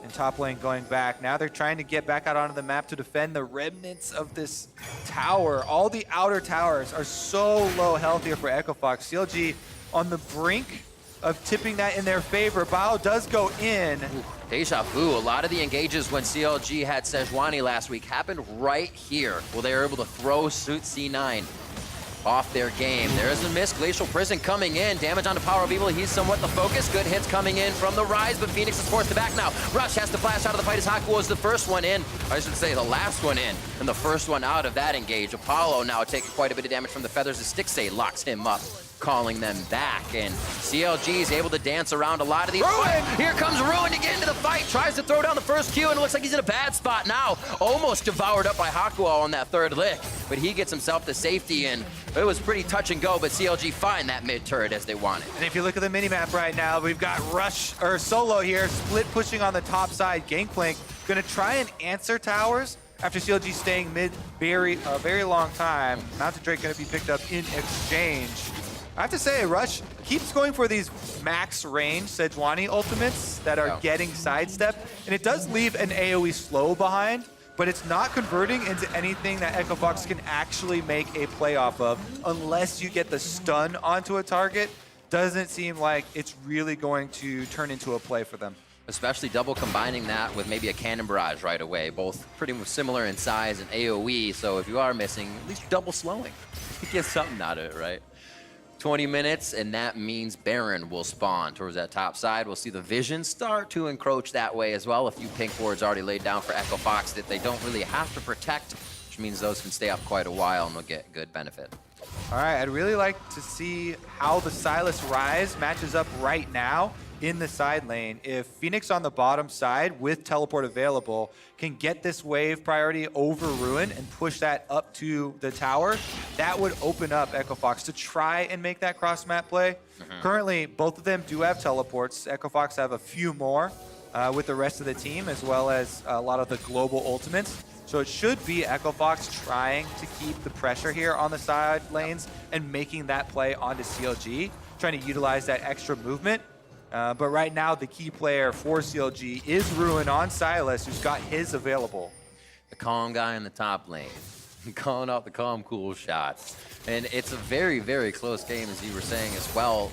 [SPEAKER 2] and top lane going back. Now they're trying to get back out onto the map to defend the remnants of this tower. All the outer towers are so low health here for Echo Fox. CLG on the brink of tipping that in their favor. Bao does go in.
[SPEAKER 1] Ooh, deja vu. A lot of the engages when CLG had Sejuani last week happened right here, where they were able to throw Suit C9 off their game. There is a miss. Glacial Prison coming in. Damage onto Power of Evil. He's somewhat the focus. Good hits coming in from the Rise, but Phoenix is forced to back now. Rush has to flash out of the fight as Hakuo is the first one in. I should say the last one in, and the first one out of that engage. Apollo now taking quite a bit of damage from the feathers as Stixay locks him up, calling them back, and CLG is able to dance around a lot of these. Ruin! Here comes Ruin to get into the fight, tries to throw down the first Q, and it looks like he's in a bad spot now. Almost devoured up by Hakuo on that third lick, but he gets himself to safety, and it was pretty touch and go, but CLG find that mid turret as they want it.
[SPEAKER 2] And if you look at the minimap right now, we've got Solo here, split pushing on the top side. Gangplank gonna try and answer towers after CLG staying mid a very long time. Mountain Drake gonna be picked up in exchange. I have to say, Rush keeps going for these max range Sejuani ultimates that are getting sidestep, and it does leave an AoE slow behind, but it's not converting into anything that Echo Fox can actually make a play off of unless you get the stun onto a target. doesn't seem like it's really going to turn into a play for them.
[SPEAKER 1] Especially double combining that with maybe a cannon barrage right away. Both pretty much similar in size and AoE, so if you are missing, at least double slowing. You get something out of it, right? 20 minutes, and that means Baron will spawn towards that top side. We'll see the Vision start to encroach that way as well. A few pink wards already laid down for Echo Fox that they don't really have to protect, which means those can stay up quite a while and will get good benefit.
[SPEAKER 2] All right, I'd really like to see how the Sylas Rise matches up right now in the side lane. If Phoenix on the bottom side with teleport available can get this wave priority over Ruin and push that up to the tower, that would open up Echo Fox to try and make that cross map play. Currently, both of them do have teleports. Echo Fox have a few more with the rest of the team, as well as a lot of the global ultimates. So it should be Echo Fox trying to keep the pressure here on the side lanes and making that play onto CLG, trying to utilize that extra movement. But right now, the key player for CLG is Ruin on Sylas, who's got his available.
[SPEAKER 1] The calm guy in the top lane, calling out the calm, cool shots. And it's a very, very close game, as you were saying as well.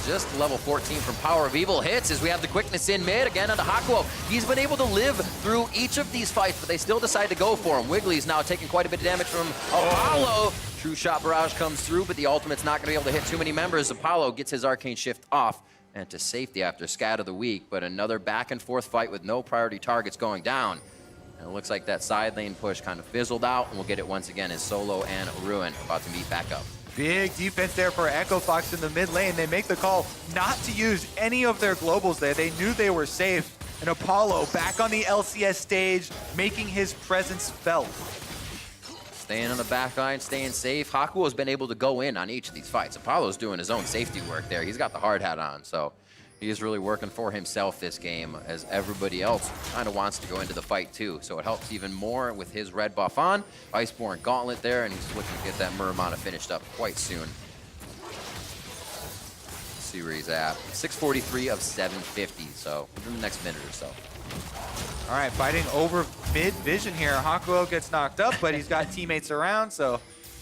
[SPEAKER 1] Just level 14 from Power of Evil hits as we have the quickness in mid again onto Hakuo. He's been able to live through each of these fights, but they still decide to go for him. Wiggly's now taking quite a bit of damage from Apollo. True Shot Barrage comes through, but the ultimate's not going to be able to hit too many members. Apollo gets his Arcane Shift off and to safety after Scat of the Week, but another back and forth fight with no priority targets going down. And it looks like that side lane push kind of fizzled out, and we'll get it once again as Solo and Ruin about to meet back up.
[SPEAKER 2] Big defense there for Echo Fox in the mid lane. They make the call not to use any of their globals there. They knew they were safe. And Apollo back on the LCS stage, making his presence felt.
[SPEAKER 1] Staying on the back line, staying safe. Hakuo's been able to go in on each of these fights. Apollo's doing his own safety work there. He's got the hard hat on, so he is really working for himself this game, as everybody else kind of wants to go into the fight too. So it helps even more with his red buff on. Iceborne Gauntlet there, and he's looking to get that Muramana finished up quite soon. Let's see where he's at. 643 of 750, so within the next minute or so.
[SPEAKER 2] All right, fighting over mid vision here. Hakuo gets knocked up, but he's got teammates around, so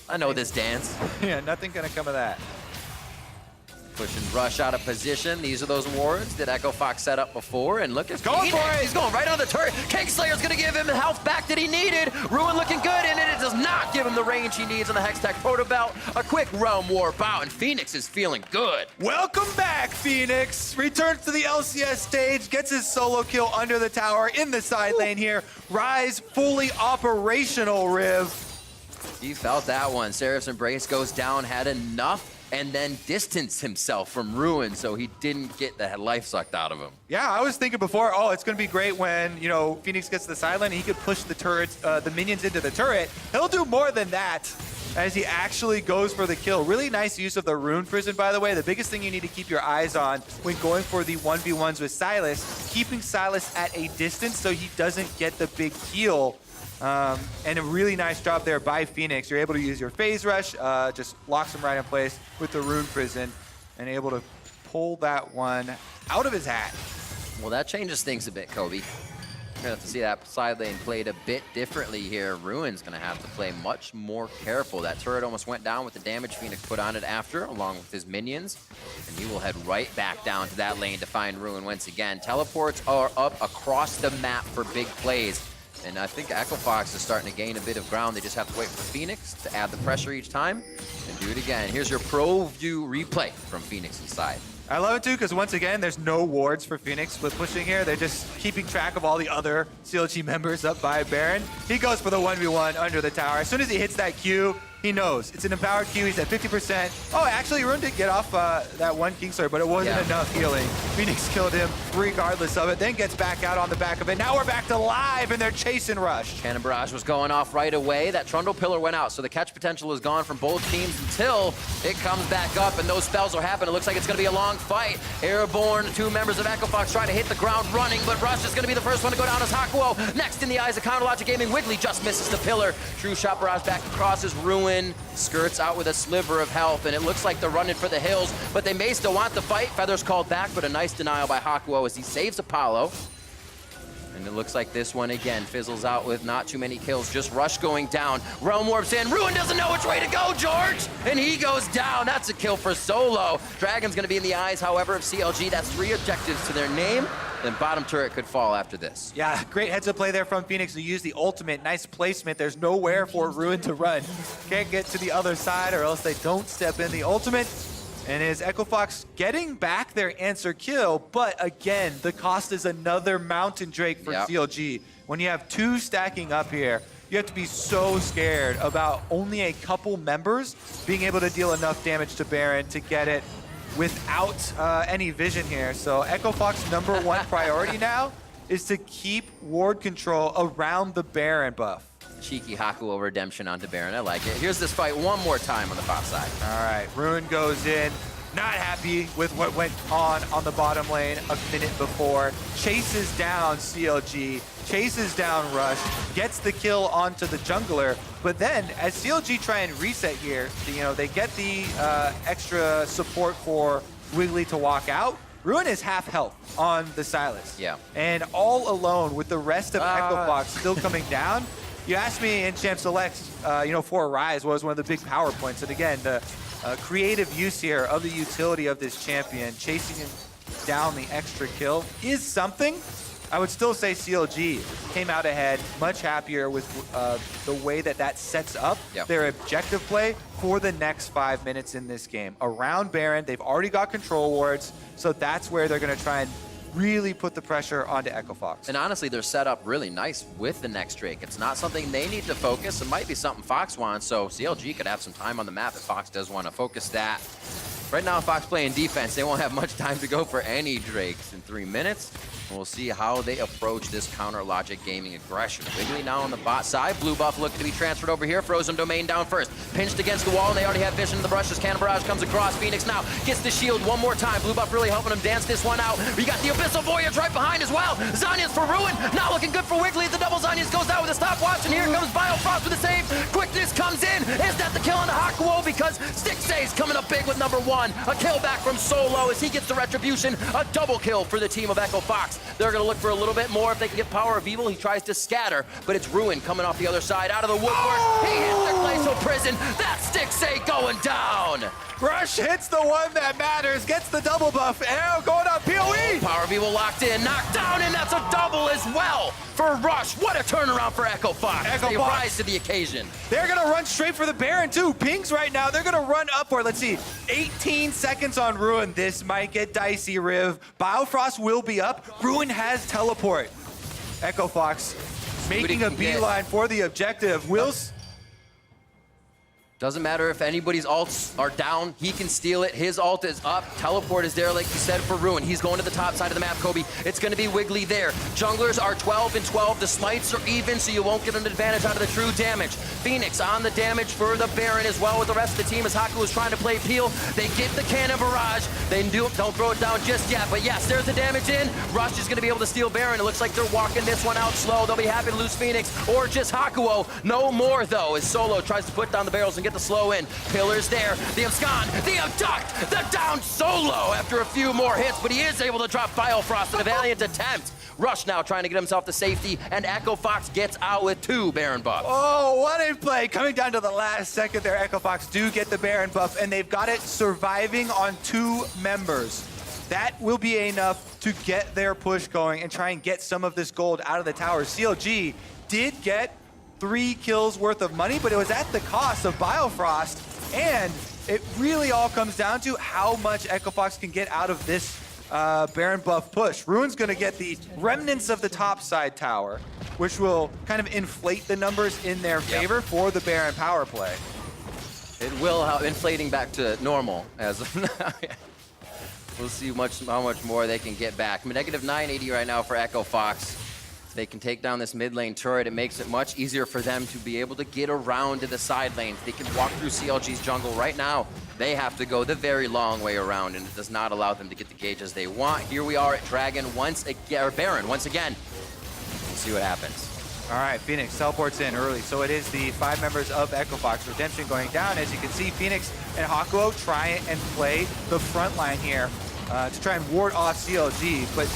[SPEAKER 1] I know this dance.
[SPEAKER 2] yeah, nothing gonna come of that.
[SPEAKER 1] Pushing Rush out of position. These are those wards that Echo Fox set up before, and look, he's
[SPEAKER 2] going for it.
[SPEAKER 1] He's going right on the turret. Kingslayer's gonna give him the health back that he needed. Ruin looking good, and it does not give him the range he needs on the Hextech Proto Belt. A quick realm warp out, and Phoenix is feeling good.
[SPEAKER 2] Welcome back, Phoenix. Returns to the LCS stage, gets his solo kill under the tower in the side lane here. Rise fully operational, Riv.
[SPEAKER 1] He felt that one. Seraph's Embrace goes down, had enough, and then distanced himself from Ruin, so he didn't get the life sucked out of him.
[SPEAKER 2] Yeah, I was thinking before, oh, it's going to be great when, you know, Phoenix gets to the side lane and he could push the turrets, the minions into the turret. He'll do more than that as he actually goes for the kill. Really nice use of the Rune Prison, by the way. The biggest thing you need to keep your eyes on when going for the 1v1s with Sylas, keeping Sylas at a distance so he doesn't get the big heal. And a really nice job there by Phoenix. You're able to use your Phase Rush, just locks him right in place with the Rune Prison, and able to pull that one out of his hat.
[SPEAKER 1] Well, that changes things a bit, Kobe. You're gonna have to see that side lane played a bit differently here. Ruin's gonna have to play much more careful. That turret almost went down with the damage Phoenix put on it after, along with his minions. And he will head right back down to that lane to find Ruin once again. Teleports are up across the map for big plays. And I think Echo Fox is starting to gain a bit of ground. They just have to wait for Phoenix to add the pressure each time and do it again. Here's your pro view replay from Phoenix's side.
[SPEAKER 2] I love it too, because once again, there's no wards for Phoenix with pushing here. They're just keeping track of all the other CLG members up by Baron. He goes for the 1v1 under the tower. As soon as he hits that Q, he knows. It's an empowered Q, he's at 50%. Oh, actually, Ruin did get off that one Kingslayer, but it wasn't enough healing. Phoenix killed him regardless of it, then gets back out on the back of it. Now we're back to live, and they're chasing Rush.
[SPEAKER 1] Cannon Barrage was going off right away. That Trundle Pillar went out, so the catch potential is gone from both teams until it comes back up, and those spells are happening. It looks like it's going to be a long fight. Airborne, two members of Echo Fox trying to hit the ground running, but Rush is going to be the first one to go down as Hakuo. Next in the eyes of Counterlogic Gaming, Wiggly just misses the pillar. True Shot Barrage back across his Ruin. Skirts out with a sliver of health, and it looks like they're running for the hills, but they may still want the fight. Feathers called back, but a nice denial by Hakuo as he saves Apollo. And it looks like this one again fizzles out with not too many kills. Just Rush going down. Realm warps in. Ruin doesn't know which way to go, George! And he goes down. That's a kill for Solo. Dragon's gonna be in the eyes, however, of CLG. That's 3 objectives to their name. Then bottom turret could fall after this.
[SPEAKER 2] Yeah, great heads-up play there from Phoenix to use the ultimate. Nice placement. There's nowhere for Ruin to run. Can't get to the other side or else they don't step in the ultimate. And is Echo Fox getting back their answer kill, but again, the cost is another Mountain Drake for CLG. When you have 2 stacking up here, you have to be so scared about only a couple members being able to deal enough damage to Baron to get it without any vision here. So Echo Fox #1 priority now is to keep ward control around the Baron buff.
[SPEAKER 1] Cheeky Hakuo redemption onto Baron. I like it. Here's this fight one more time on the bot side.
[SPEAKER 2] All right, Ruin goes in. Not happy with what went on the bottom lane a minute before. Chases down CLG, chases down Rush, gets the kill onto the jungler. But then, as CLG try and reset here, you know, they get the extra support for Wiggly to walk out. Ruin is half health on the Sylas.
[SPEAKER 1] Yeah.
[SPEAKER 2] And all alone with the rest of Echo Fox still coming down. You asked me in Champ Select, you know, for Rise was one of the big power points. And again, the creative use here of the utility of this champion, chasing him down the extra kill is something. I would still say CLG came out ahead, much happier with the way that sets up their objective play for the next 5 minutes in this game. Around Baron, they've already got control wards, so that's where they're going to try and really put the pressure onto Echo Fox.
[SPEAKER 1] And honestly, they're set up really nice with the next Drake. It's not something they need to focus. It might be something Fox wants, so CLG could have some time on the map if Fox does want to focus that. Right now, Fox playing defense. They won't have much time to go for any Drakes in 3 minutes. We'll see how they approach this counter logic gaming aggression. Wiggly now on the bot side. Blue buff looking to be transferred over here. Frozen domain down first. Pinched against the wall, and they already have vision in the brushes. Cannon Barrage comes across. Phoenix now gets the shield one more time. Blue buff really helping him dance this one out. We got the Abyssal Voyage right behind as well. Zhonya's for Ruin. Not looking good for Wiggly. The double Zhonya's goes out with a stopwatch, and here comes Biofrost with a save. Quickness comes in. Is that the kill on the Hakuo? Because Stixay's coming up big with #1. A kill back from Solo as he gets the retribution. A double kill for the team of Echo Fox. They're going to look for a little bit more if they can get Power of Evil. He tries to scatter, but it's Ruin coming off the other side out of the woodwork. He hits the Glacial Prison. That's Stixay going down.
[SPEAKER 2] Rush hits the one that matters, gets the double buff. Arrow going up, PoE!
[SPEAKER 1] Power of Evil locked in, knocked down, and that's a double as well for Rush. What a turnaround for Echo Fox. They rise to the occasion.
[SPEAKER 2] They're going to run straight for the Baron, too. Pings right now. They're going to run up for, let's see, 18 seconds on Ruin. This might get dicey, Riv. Biofrost will be up. Ruin has teleport. Echo Fox making a beeline for the objective.
[SPEAKER 1] Doesn't matter if anybody's ults are down, he can steal it. His ult is up. Teleport is there, like you said, for Ruin. He's going to the top side of the map, Kobe. It's going to be Wiggly there. Junglers are 12 and 12. The smites are even, so you won't get an advantage out of the true damage. Phoenix on the damage for the Baron as well with the rest of the team as Haku is trying to play Peel. They get the Cannon Barrage. They don't throw it down just yet, but yes, there's the damage in. Rush is going to be able to steal Baron. It looks like they're walking this one out slow. They'll be happy to lose Phoenix or just Hakuo. No more, though, as Solo tries to put down the barrels and get the slow in. Pillars there, the abscond, the abduct, the down Solo after a few more hits, but he is able to drop Biofrost in a valiant attempt. Rush now trying to get himself to safety, and Echo Fox gets out with 2 Baron buffs.
[SPEAKER 2] Oh, what a play. Coming down to the last second there, Echo Fox do get the Baron buff, and they've got it surviving on 2 members. That will be enough to get their push going and try and get some of this gold out of the tower. CLG did get 3 kills worth of money, but it was at the cost of Biofrost, and it really all comes down to how much Echo Fox can get out of this Baron buff push. Ruin's going to get the remnants of the top side tower, which will kind of inflate the numbers in their favor for the Baron power play.
[SPEAKER 1] It will help inflating back to normal as of now. We'll see how much more they can get back. Negative 980 right now for Echo Fox. If they can take down this mid lane turret, it makes it much easier for them to be able to get around to the side lanes. They can walk through CLG's jungle right now. They have to go the very long way around, and it does not allow them to get the gauges they want. Here we are at Dragon once again, or Baron once again. We'll see what happens.
[SPEAKER 2] All right, Phoenix teleports in early, so it is the 5 members of Echo Fox. Redemption going down. As you can see, Phoenix and Hakuo try and play the front line here to try and ward off CLG, but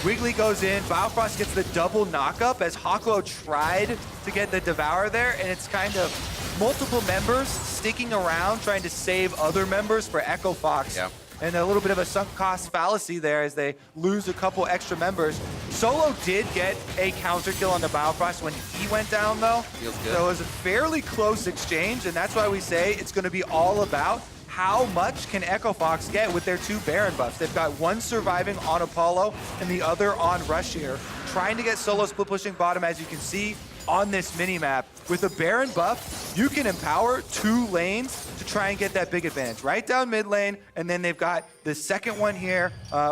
[SPEAKER 2] Wiggly goes in, Biofrost gets the double knockup as Hakuo tried to get the Devour there, and it's kind of multiple members sticking around trying to save other members for Echo Fox.
[SPEAKER 1] Yeah.
[SPEAKER 2] And a little bit of a sunk cost fallacy there as they lose a couple extra members. Solo did get a counter kill on the Biofrost when he went down though.
[SPEAKER 1] Feels good.
[SPEAKER 2] So it was a fairly close exchange, and that's why we say it's gonna be all about how much can Echo Fox get with their 2 Baron buffs. They've got one surviving on Apollo and the other on Rush here, trying to get Solo split pushing bottom, as you can see on this mini-map. With a Baron buff, you can empower 2 lanes to try and get that big advantage. Right down mid lane, and then they've got the second one here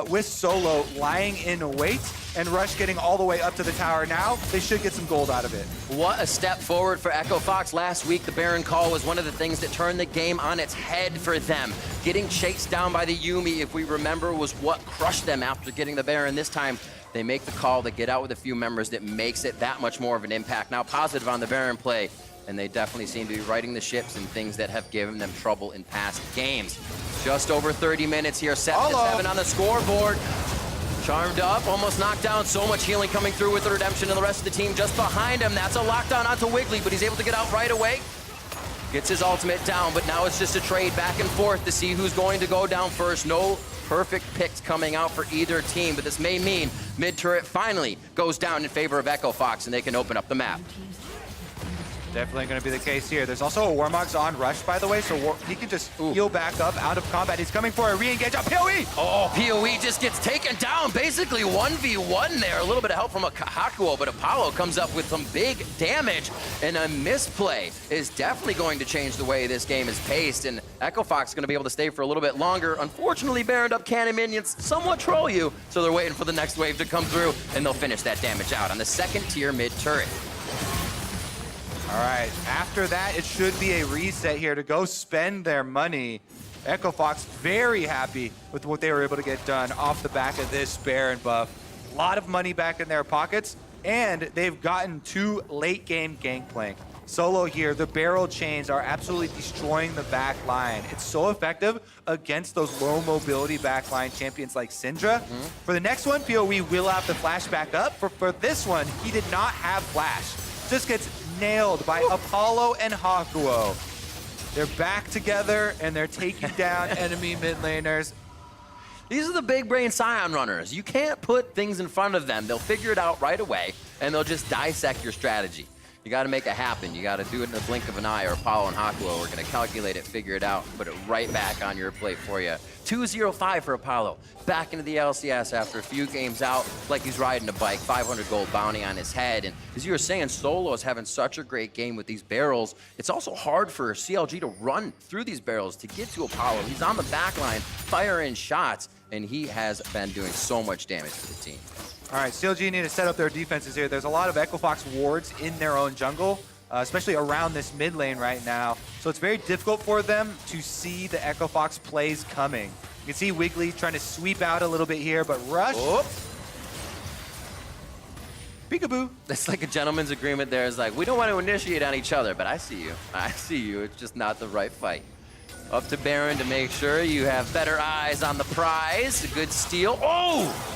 [SPEAKER 2] with Solo lying in wait, and Rush getting all the way up to the tower. Now, they should get some gold out of it.
[SPEAKER 1] What a step forward for Echo Fox. Last week, the Baron call was one of the things that turned the game on its head for them. Getting chased down by the Yuumi, if we remember, was what crushed them after getting the Baron. This time, they make the call to get out with a few members that makes it that much more of an impact. Now positive on the Baron play, and they definitely seem to be righting the ships and things that have given them trouble in past games. Just over 30 minutes here, 7-7 on the scoreboard. Charmed up, almost knocked down. So much healing coming through with the redemption, and the rest of the team just behind him. That's a lockdown onto Wiggly, but he's able to get out right away. Gets his ultimate down, but now it's just a trade back and forth to see who's going to go down first. No perfect picks coming out for either team, but this may mean mid-turret finally goes down in favor of Echo Fox, and they can open up the map.
[SPEAKER 2] Definitely going to be the case here. There's also a Warmog's on Rush, by the way, so he can just heal back up out of combat. He's coming for a re-engage on PoE!
[SPEAKER 1] Oh, PoE just gets taken down, basically 1v1 there. A little bit of help from a Hakuo, but Apollo comes up with some big damage, and a misplay is definitely going to change the way this game is paced, and Echo Fox is going to be able to stay for a little bit longer. Unfortunately, Baroned up cannon minions somewhat troll you, so they're waiting for the next wave to come through, and they'll finish that damage out on the second tier mid-turret.
[SPEAKER 2] All right, after that, it should be a reset here to go spend their money. Echo Fox very happy with what they were able to get done off the back of this Baron buff. A lot of money back in their pockets, and they've gotten 2 late-game Gangplank. Solo here, the barrel chains are absolutely destroying the back line. It's so effective against those low mobility backline champions like Syndra. For the next one, PoE will have to flash back up. For this one, he did not have flash. Just gets nailed by Apollo and Hakuo. They're back together, and they're taking down enemy mid laners.
[SPEAKER 1] These are the big brain Scion runners. You can't put things in front of them. They'll figure it out right away, and they'll just dissect your strategy. You got to make it happen. You got to do it in the blink of an eye, or Apollo and Hakuo are going to calculate it, figure it out, and put it right back on your plate for you. 2-0-5 for Apollo. Back into the LCS after a few games out, like he's riding a bike, 500 gold bounty on his head. And as you were saying, Solo is having such a great game with these barrels. It's also hard for CLG to run through these barrels to get to Apollo. He's on the back line, firing shots, and he has been doing so much damage for the team.
[SPEAKER 2] All right, CLG need to set up their defenses here. There's a lot of Echo Fox wards in their own jungle, especially around this mid lane right now. So it's very difficult for them to see the Echo Fox plays coming. You can see Wiggly trying to sweep out a little bit here, but Rush...
[SPEAKER 1] Oh.
[SPEAKER 2] Peekaboo.
[SPEAKER 1] That's like a gentleman's agreement there. It's like, we don't want to initiate on each other, but I see you. I see you. It's just not the right fight. Up to Baron to make sure you have better eyes on the prize. A good steal. Oh!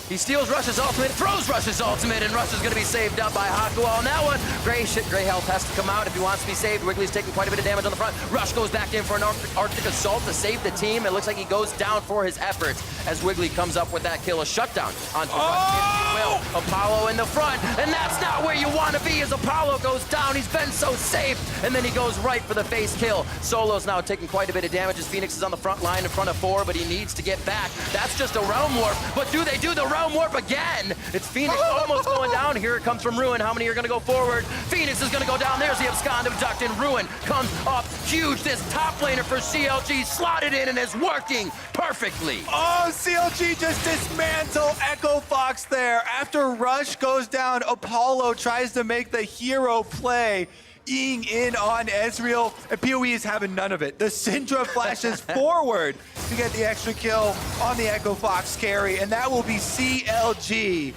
[SPEAKER 1] He steals Rush's ultimate, throws Rush's ultimate, and Rush is going to be saved up by Hakuo on that one. Gray Health has to come out if he wants to be saved. Wiggly's taking quite a bit of damage on the front. Rush goes back in for an Arctic Assault to save the team. It looks like he goes down for his efforts as Wiggly comes up with that kill. A shutdown onto Rush, if you will. Apollo in the front, and that's not where you want to be as Apollo goes down. He's been so safe, and then he goes right for the face kill. Solo's now taking quite a bit of damage as Phoenix is on the front line in front of 4, but he needs to get back. That's just a realm warp, but do they do the realm warp again? It's Phoenix almost going down. Here it comes from Ruin. How many are going to go forward? Phoenix is going to go down. There's the abscond abduct, and Ruin comes up huge. This top laner for CLG slotted in and is working perfectly.
[SPEAKER 2] Oh, CLG just dismantle Echo Fox there. After Rush goes down, Apollo tries to make the hero play, eing in on Ezreal, and PoE is having none of it. The Syndra flashes forward to get the extra kill on the Echo Fox carry, and that will be CLG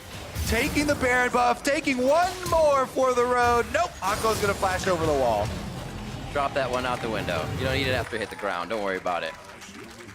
[SPEAKER 2] taking the Baron buff, taking one more for the road. Nope, Hakuo's gonna flash over the wall.
[SPEAKER 1] Drop that one out the window. You don't need it after it hit the ground. Don't worry about it.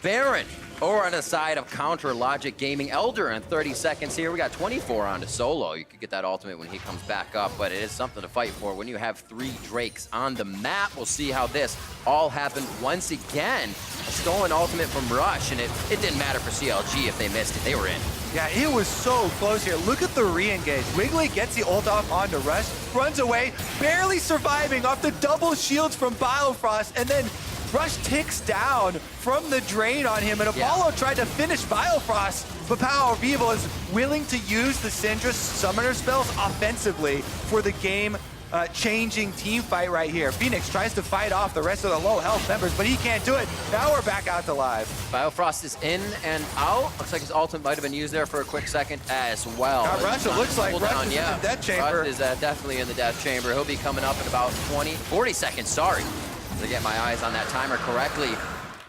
[SPEAKER 1] Baron over on the side of Counter Logic Gaming. Elder in 30 seconds here. We got 24 on to Solo. You could get that ultimate when he comes back up, but it is something to fight for when you have 3 Drakes on the map. We'll see how this all happened once again. A stolen ultimate from Rush, and it didn't matter for CLG if they missed it. They were in.
[SPEAKER 2] Yeah, it was so close here. Look at the re-engage. Wiggly gets the ult off onto Rush, runs away, barely surviving off the double shields from Biofrost, and then Rush ticks down from the drain on him, and Apollo tried to finish Biofrost, but Power of Evil is willing to use the Syndra summoner spells offensively for the game changing team fight right here. Phoenix tries to fight off the rest of the low health members, but he can't do it. Now we're back out to live.
[SPEAKER 1] Biofrost is in and out. Looks like his ultimate might have been used there for a quick second as well.
[SPEAKER 2] Now Rush, it looks like Rush is in the death chamber.
[SPEAKER 1] Rush is definitely in the death chamber. He'll be coming up in about 40 seconds, sorry. To get my eyes on that timer correctly.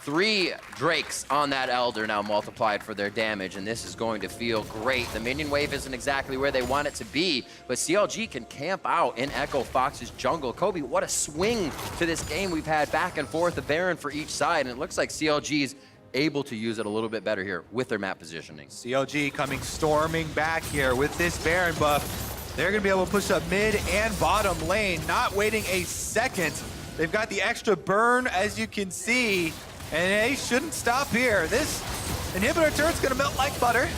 [SPEAKER 1] 3 Drakes on that Elder now multiplied for their damage, and this is going to feel great. The minion wave isn't exactly where they want it to be, but CLG can camp out in Echo Fox's jungle. Kobe, what a swing to this game we've had back and forth, a Baron for each side, and it looks like CLG's able to use it a little bit better here with their map positioning.
[SPEAKER 2] CLG coming storming back here with this Baron buff. They're gonna be able to push up mid and bottom lane, not waiting a second. They've got the extra burn, as you can see, and they shouldn't stop here. This inhibitor turret's gonna melt like butter.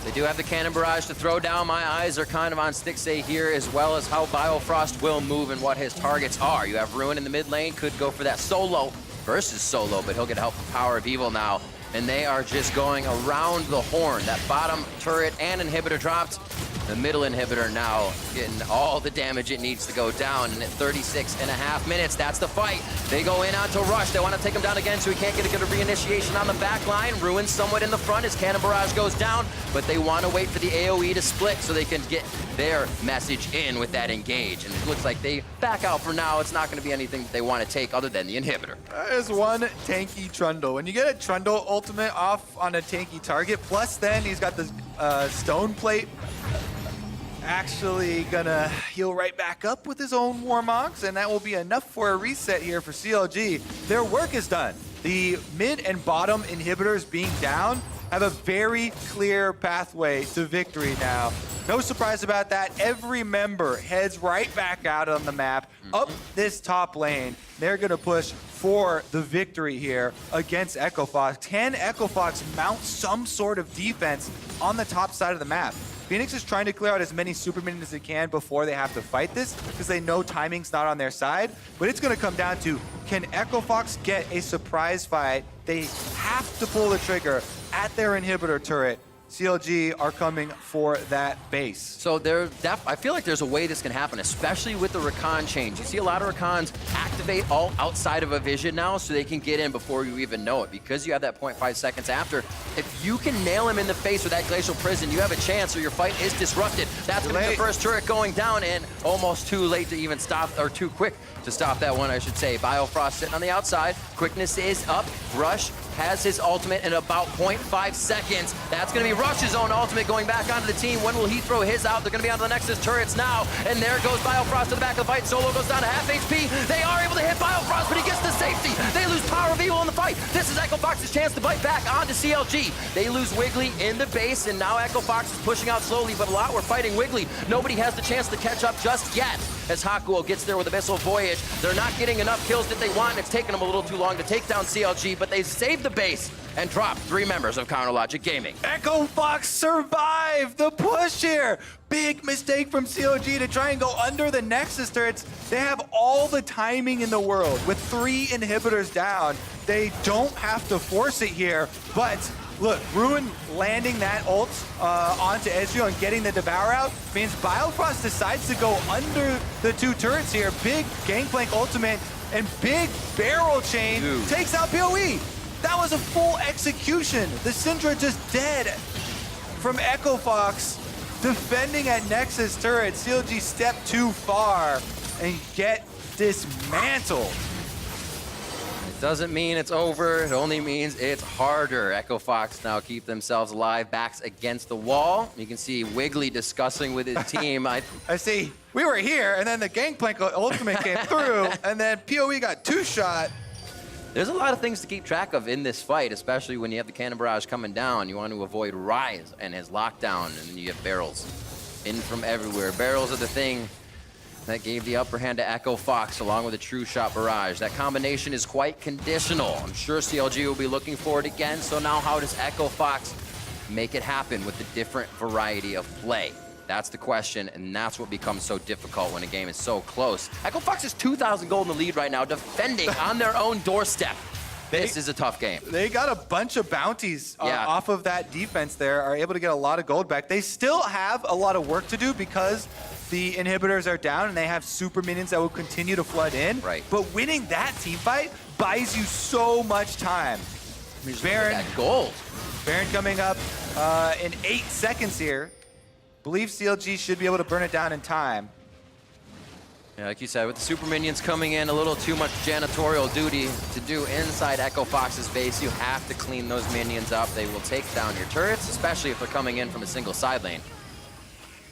[SPEAKER 1] They do have the cannon barrage to throw down. My eyes are kind of on Stixxay here, as well as how Biofrost will move and what his targets are. You have Ruin in the mid lane, could go for that solo versus solo, but he'll get help from Power of Evil now. And they are just going around the horn. That bottom turret and inhibitor dropped. The middle inhibitor now getting all the damage it needs to go down. And at 36.5 minutes, that's the fight. They go in onto Rush. They want to take him down again so he can't get a good reinitiation on the back line. Ruin somewhat in the front as Cannon Barrage goes down, but they want to wait for the AoE to split so they can get their message in with that engage. And it looks like they back out for now. It's not going to be anything that they want to take other than the inhibitor.
[SPEAKER 2] There's one tanky Trundle. When you get a Trundle ultimate off on a tanky target, plus then he's got the stone plate, actually gonna heal right back up with his own Warmogs, and that will be enough for a reset here for CLG. Their work is done. The mid and bottom inhibitors being down have a very clear pathway to victory now. No surprise about that. Every member heads right back out on the map, up this top lane. They're gonna push for the victory here against Echo Fox. Can Echo Fox mount some sort of defense on the top side of the map? Phoenix is trying to clear out as many super minions as they can before they have to fight this, because they know timing's not on their side. But it's going to come down to, can Echo Fox get a surprise fight? They have to pull the trigger at their inhibitor turret. CLG are coming for that base.
[SPEAKER 1] So I feel like there's a way this can happen, especially with the Rakan change. You see a lot of Rakans activate all outside of a vision now so they can get in before you even know it. Because you have that 0.5 seconds after, if you can nail him in the face with that Glacial Prison, you have a chance or your fight is disrupted. That's going to be the first turret going down, and almost too late to even stop, or too quick to stop that one, I should say. Biofrost sitting on the outside. Quickness is up. Rush has his ultimate in about 0.5 seconds. That's going to be Rush's own ultimate going back onto the team. When will he throw his out? They're going to be on the Nexus turrets now. And there goes Biofrost to the back of the fight. Solo goes down to half HP. They are able to hit Biofrost, but he gets the safety. They lose Power of Evil in the fight. This is Echo Fox's chance to bite back onto CLG. They lose Wiggly in the base, and now Echo Fox is pushing out slowly, but a lot were fighting Wiggly. Nobody has the chance to catch up just yet. As Hakuo gets there with Abyssal Voyage, they're not getting enough kills that they want, and it's taken them a little too long to take down CLG, but they saved the base and dropped 3 members of Counter Logic Gaming.
[SPEAKER 2] Echo Fox survived the push here. Big mistake from CLG to try and go under the Nexus turrets. They have all the timing in the world. With 3 inhibitors down, they don't have to force it here, but look, Ruin landing that ult onto Ezreal and getting the Devour out means Biofrost decides to go under the 2 turrets here. Big Gangplank ultimate and big barrel chain takes out PoE. That was a full execution. The Syndra just dead from Echo Fox defending at Nexus turret. CLG step too far and get dismantled.
[SPEAKER 1] Doesn't mean it's over, it only means it's harder. Echo Fox now keep themselves alive, backs against the wall. You can see Wiggly discussing with his team.
[SPEAKER 2] I see, we were here, and then the Gangplank ultimate came through, and then PoE got 2-shot.
[SPEAKER 1] There's a lot of things to keep track of in this fight, especially when you have the cannon barrage coming down. You want to avoid Rise and his lockdown, and then you have barrels in from everywhere. Barrels are the thing that gave the upper hand to Echo Fox along with a true shot barrage. That combination is quite conditional. I'm sure CLG will be looking for it again. So now how does Echo Fox make it happen with the different variety of play? That's the question, and that's what becomes so difficult when a game is so close. Echo Fox is 2,000 gold in the lead right now, defending on their own doorstep. This is a tough game.
[SPEAKER 2] They got a bunch of bounties off of that defense there, are able to get a lot of gold back. They still have a lot of work to do because the inhibitors are down and they have super minions that will continue to flood in.
[SPEAKER 1] Right.
[SPEAKER 2] But winning that team fight buys you so much time. Baron,
[SPEAKER 1] that gold.
[SPEAKER 2] Baron coming up in 8 seconds here. Believe CLG should be able to burn it down in time.
[SPEAKER 1] Yeah, like you said, with the super minions coming in, a little too much janitorial duty to do inside Echo Fox's base. You have to clean those minions up. They will take down your turrets, especially if they're coming in from a single side lane.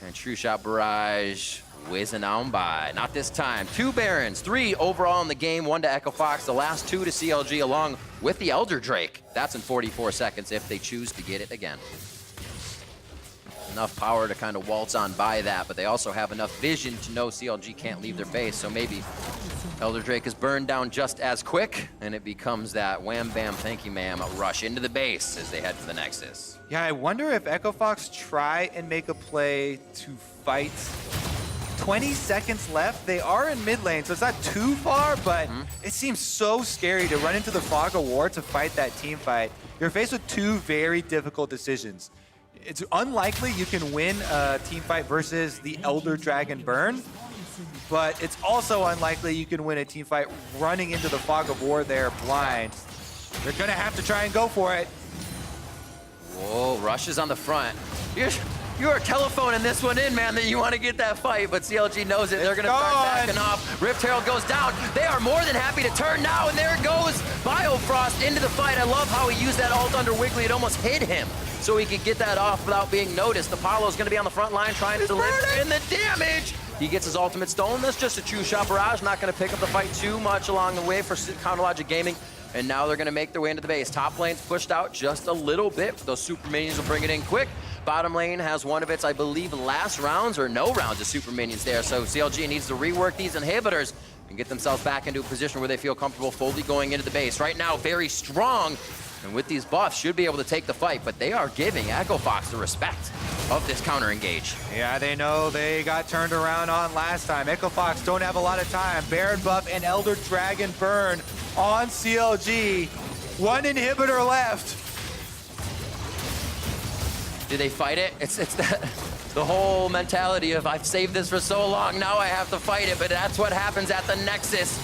[SPEAKER 1] And True Shot Barrage whizzing on by. Not this time. 2 Barons, 3 overall in the game, 1 to Echo Fox, the last 2 to CLG along with the Elder Drake. That's in 44 seconds if they choose to get it again. Enough power to kind of waltz on by that, but they also have enough vision to know CLG can't leave their base, so maybe Elder Drake is burned down just as quick, and it becomes that wham bam thank you ma'am rush into the base as they head for the Nexus.
[SPEAKER 2] Yeah, I wonder if Echo Fox try and make a play to fight. 20 seconds left. They are in mid lane, so it's not too far, but it seems so scary to run into the Fog of War to fight that team fight. You're faced with 2 very difficult decisions. It's unlikely you can win a team fight versus the Elder Dragon Burn, but it's also unlikely you can win a team fight running into the Fog of War there blind. They're gonna have to try and go for it.
[SPEAKER 1] Whoa, Rush is on the front. You're telephoning this one in, man, that you want to get that fight, but CLG knows it. They're going to start backing off. Rift Herald goes down. They are more than happy to turn now, and there goes Biofrost into the fight. I love how he used that ult under Wiggly. It almost hit him, so he could get that off without being noticed. Apollo's going to be on the front line trying to deliver in the damage. He gets his ultimate stolen. That's just a true shot barrage. Not going to pick up the fight too much along the way for CounterLogic Gaming. And now they're going to make their way into the base. Top lane's pushed out just a little bit. Those super minions will bring it in quick. Bottom lane has one of its, I believe, last rounds or no rounds of super minions there. So CLG needs to rework these inhibitors and get themselves back into a position where they feel comfortable fully going into the base. Right now, very strong. And with these buffs, should be able to take the fight. But they are giving Echo Fox the respect of this counter engage.
[SPEAKER 2] Yeah, they know they got turned around on last time. Echo Fox don't have a lot of time. Baron buff and Elder Dragon burn on CLG. 1 inhibitor left.
[SPEAKER 1] Do they fight it? It's the whole mentality of I've saved this for so long, now I have to fight it, but that's what happens at the Nexus.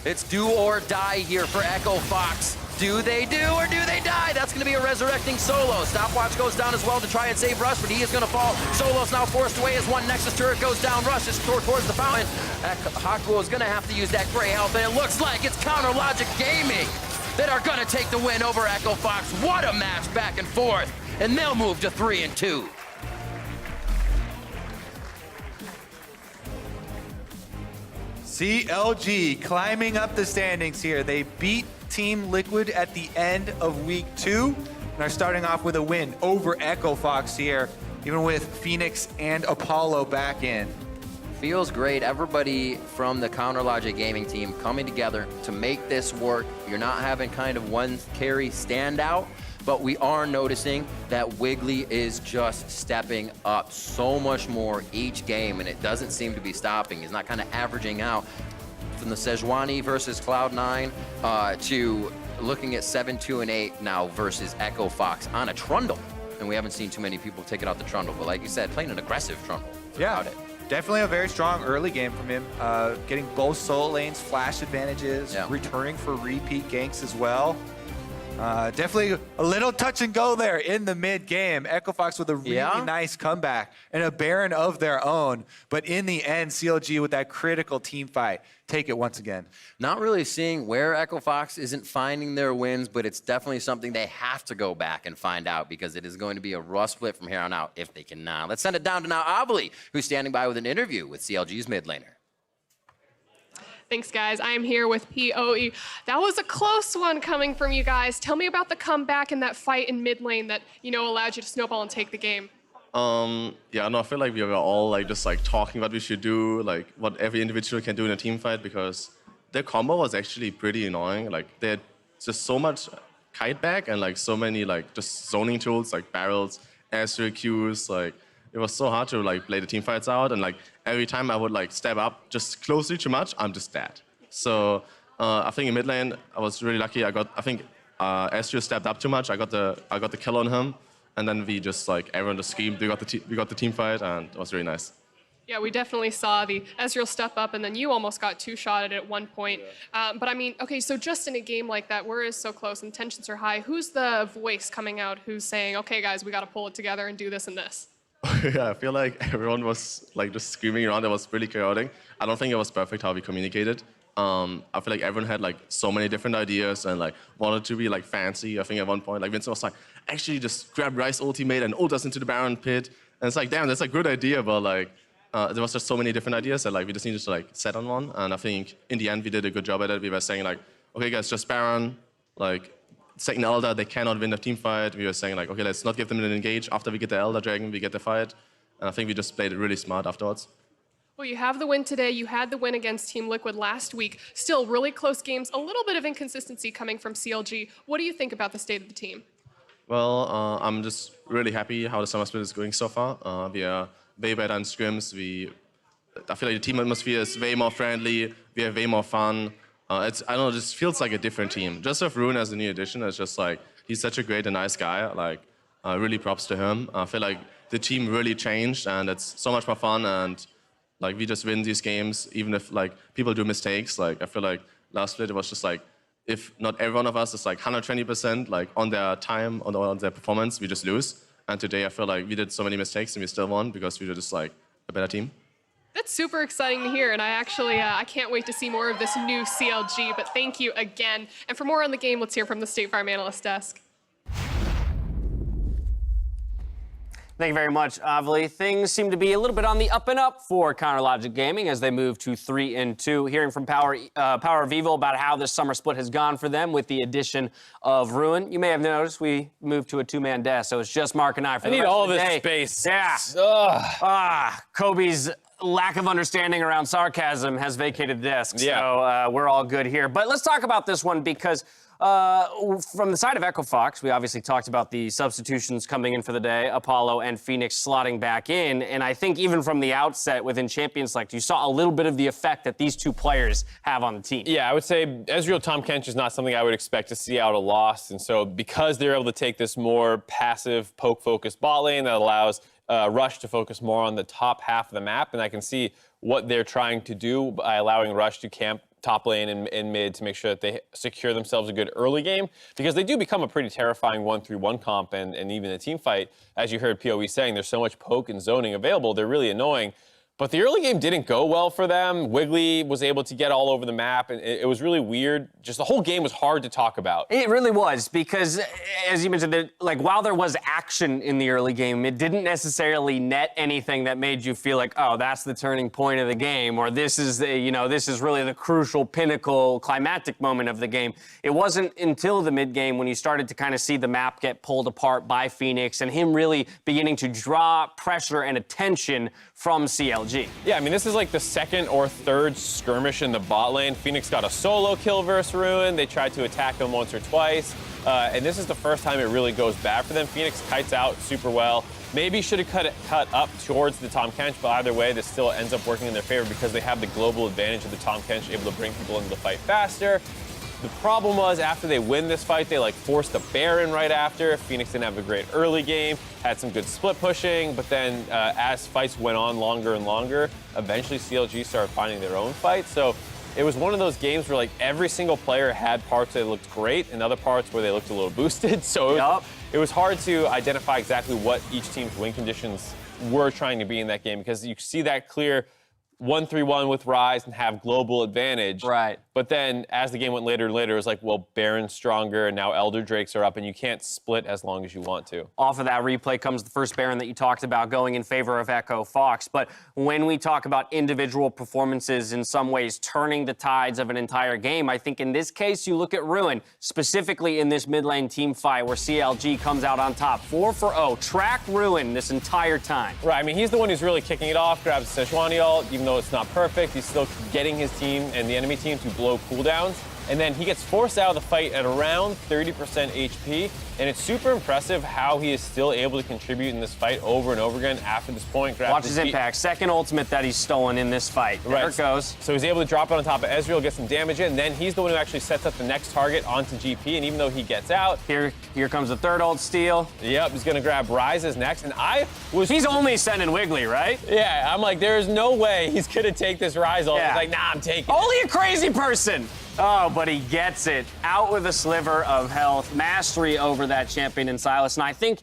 [SPEAKER 1] It's do or die here for Echo Fox. Do they do or do they die? That's going to be a resurrecting Solo. Stopwatch goes down as well to try and save Rush, but he is going to fall. Solo's now forced away as 1 Nexus turret goes down. Rush is towards the fountain. Hakuo is going to have to use that gray health, and it looks like it's CounterLogic Gaming that are going to take the win over Echo Fox. What a match back and forth. And they'll move to 3-2.
[SPEAKER 2] CLG climbing up the standings here. They beat Team Liquid at the end of week 2 and are starting off with a win over Echo Fox here, even with Phoenix and Apollo back in.
[SPEAKER 1] Feels great. Everybody from the CounterLogic Gaming team coming together to make this work. You're not having kind of one carry stand out, but we are noticing that Wiggly is just stepping up so much more each game, and it doesn't seem to be stopping. He's not kind of averaging out from the Sejuani versus Cloud9 to looking at 7-2 and 8 now versus Echo Fox on a Trundle. And we haven't seen too many people take it out the Trundle, but like you said, playing an aggressive Trundle.
[SPEAKER 2] Yeah, definitely a very strong early game from him. Getting both solo lanes, flash advantages, returning for repeat ganks as well. Definitely a little touch and go there in the mid game. Echo Fox with a really nice comeback and a Baron of their own. But in the end, CLG with that critical team fight, take it once again.
[SPEAKER 1] Not really seeing where Echo Fox isn't finding their wins, but it's definitely something they have to go back and find out because it is going to be a rough split from here on out if they can. Let's send it down to now Avali, who's standing by with an interview with CLG's mid laner.
[SPEAKER 3] Thanks, guys. I am here with POE. That was a close one coming from you guys. Tell me about the comeback in that fight in mid lane that, allowed you to snowball and take the game.
[SPEAKER 4] Yeah, no, I feel like we were all just talking what we should do, like what every individual can do in a team fight, because their combo was actually pretty annoying. Like they had just so much kite back and so many just zoning tools like barrels, air Qs. It was so hard to play the team fights out, and every time I would step up just closely too much, I'm just dead. So I think in mid lane I was really lucky. I think Astro stepped up too much. I got the kill on him, and then we just everyone just screamed. We got the team fight, and it was really nice.
[SPEAKER 3] Yeah, we definitely saw the Ezreal step up, and then you almost got two-shotted at one point. Yeah. But I mean, okay, so just in a game like that, where it's so close and tensions are high, who's the voice coming out who's saying, okay, guys, we got to pull it together and do this and this?
[SPEAKER 4] Yeah, I feel like everyone was just screaming around. It was really chaotic. I don't think it was perfect how we communicated. I feel like everyone had so many different ideas and wanted to be fancy. I think at one point Vincent was actually just grab Rice ultimate and ult us into the Baron pit. And it's damn, that's a good idea, but there was just so many different ideas that we just needed to set on one. And I think in the end we did a good job at it. We were saying okay guys, just Baron, second Elder, they cannot win the team fight. We were saying okay, let's not give them an engage. After we get the Elder Dragon, we get the fight. And I think we just played it really smart afterwards.
[SPEAKER 3] Well, you have the win today. You had the win against Team Liquid last week. Still really close games, a little bit of inconsistency coming from CLG. What do you think about the state of the team?
[SPEAKER 4] Well, I'm just really happy how the summer split is going so far. We are way better in scrims. I feel like the team atmosphere is way more friendly. We have way more fun. I don't know, it just feels like a different team. Just with Rune as a new addition, it's just he's such a great and nice guy. Really props to him. I feel like the team really changed, and it's so much more fun. And we just win these games, even if people do mistakes. I feel like last split it was just if not every one of us is 120% on their time on their performance, we just lose. And today I feel like we did so many mistakes and we still won because we were just a better team.
[SPEAKER 3] That's super exciting to hear, and I actually I can't wait to see more of this new CLG. But thank you again. And for more on the game, let's hear from the State Farm Analyst Desk.
[SPEAKER 5] Thank you very much, Avli. Things seem to be a little bit on the up and up for Counter Logic Gaming as they move to 3-2. Hearing from Power of Evil about how this summer split has gone for them with the addition of Ruin. You may have noticed we moved to a two-man desk, so it's just Mark and I for the rest
[SPEAKER 6] all
[SPEAKER 5] of the
[SPEAKER 6] this
[SPEAKER 5] day.
[SPEAKER 6] space.
[SPEAKER 5] Yeah. Kobe's lack of understanding around sarcasm has vacated the desk, so we're all good here. But let's talk about this one because from the side of Echo Fox, we obviously talked about the substitutions coming in for the day, Apollo and Phoenix slotting back in, and I think even from the outset within Champions Select, you saw a little bit of the effect that these two players have on the team.
[SPEAKER 6] Yeah, I would say Ezreal Tahm Kench is not something I would expect to see out of Lost, and so because they're able to take this more passive poke-focused bot lane that allows Rush to focus more on the top half of the map, and I can see what they're trying to do by allowing Rush to camp top lane and mid to make sure that they secure themselves a good early game, because they do become a pretty terrifying 1-3-1 comp, and even a team fight, as you heard POE saying, there's so much poke and zoning available, they're really annoying. But the early game didn't go well for them. Wiggly was able to get all over the map, and it was really weird. Just the whole game was hard to talk about.
[SPEAKER 5] It really was, because as you mentioned, while there was action in the early game, it didn't necessarily net anything that made you feel like, oh, that's the turning point of the game, or this is this is really the crucial pinnacle climactic moment of the game. It wasn't until the mid game when you started to kind of see the map get pulled apart by Phoenix and him really beginning to draw pressure and attention from CLG.
[SPEAKER 6] Yeah, I mean, this is the second or third skirmish in the bot lane. Phoenix got a solo kill versus Ruin. They tried to attack him once or twice. And this is the first time it really goes bad for them. Phoenix kites out super well. Maybe should have cut up towards the Tahm Kench, but either way, this still ends up working in their favor because they have the global advantage of the Tahm Kench, able to bring people into the fight faster. The problem was after they win this fight, they forced a Baron right after. Phoenix didn't have a great early game, had some good split pushing, but then as fights went on longer and longer, eventually CLG started finding their own fight. So it was one of those games where every single player had parts that looked great and other parts where they looked a little boosted. So it was hard to identify exactly what each team's win conditions were trying to be in that game, because you see that clear 1-3-1 with Rise and have global advantage.
[SPEAKER 5] Right.
[SPEAKER 6] But then as the game went later and later, it was like, well, Baron's stronger, and now Elder Drakes are up, and you can't split as long as you want to.
[SPEAKER 5] Off of that replay comes the first Baron that you talked about going in favor of Echo Fox. But when we talk about individual performances in some ways turning the tides of an entire game, I think in this case you look at Ruin, specifically in this mid lane team fight where CLG comes out on top. 4-for-0, track Ruin this entire time.
[SPEAKER 6] Right, I mean, he's the one who's really kicking it off, grabs the Sejuani ult, even though it's not perfect, he's still getting his team and the enemy team to blow cooldowns. And then he gets forced out of the fight at around 30% HP, and it's super impressive how he is still able to contribute in this fight over and over again after this point.
[SPEAKER 5] Watch his impact. Second ultimate that he's stolen in this fight. There it goes.
[SPEAKER 6] So he's able to drop it on top of Ezreal, get some damage in, and then he's the one who actually sets up the next target onto GP, and even though he gets out...
[SPEAKER 5] Here comes the third ult steal.
[SPEAKER 6] Yep, he's going to grab Ryze's next, and
[SPEAKER 5] He's only sending Wiggly, right?
[SPEAKER 6] Yeah, I'm like, there's no way he's going to take this Ryze ult. He's like, nah, I'm taking it.
[SPEAKER 5] Only a crazy person. Oh, but he gets it. Out with a sliver of health. Mastery over that champion in Sylas. And I think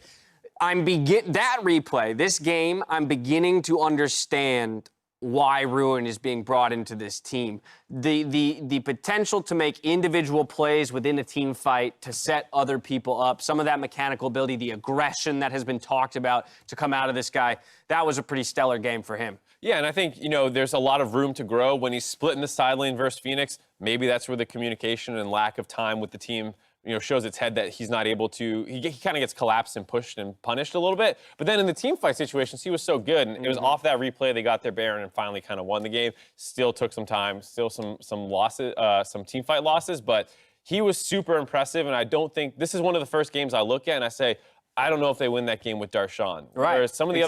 [SPEAKER 5] that replay, this game, I'm beginning to understand why Ruin is being brought into this team. The potential to make individual plays within a team fight to set other people up, some of that mechanical ability, the aggression that has been talked about to come out of this guy, that was a pretty stellar game for him.
[SPEAKER 6] Yeah, and I think, there's a lot of room to grow. When he's split in the side lane versus Phoenix, maybe that's where the communication and lack of time with the team, shows its head that he's not able to, he kind of gets collapsed and pushed and punished a little bit. But then in the team fight situations, he was so good. And it was off that replay, they got their Baron and finally kind of won the game. Still took some time, still some losses, some team fight losses, but he was super impressive. And I don't think, this is one of the first games I look at and I say, I don't know if they win that game with Darshan.
[SPEAKER 5] Right.
[SPEAKER 6] Whereas some of the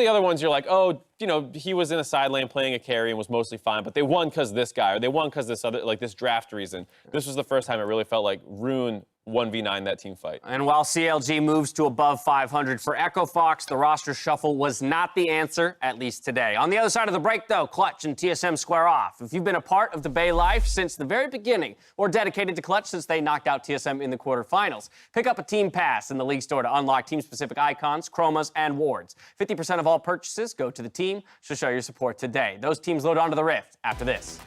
[SPEAKER 6] other ones, you're like, oh, he was in a side lane playing a carry and was mostly fine, but they won because of this guy, or they won because this other, like this draft reason. This was the first time it really felt like Rune 1v9 that team fight.
[SPEAKER 5] And while CLG moves to above 500 for Echo Fox, the roster shuffle was not the answer, at least today. On the other side of the break, though, Clutch and TSM square off. If you've been a part of the Bay life since the very beginning, or dedicated to Clutch since they knocked out TSM in the quarterfinals, pick up a team pass in the league store to unlock team-specific icons, chromas, and wards. 50% of all purchases go to the team, so show your support today. Those teams load onto the Rift after this.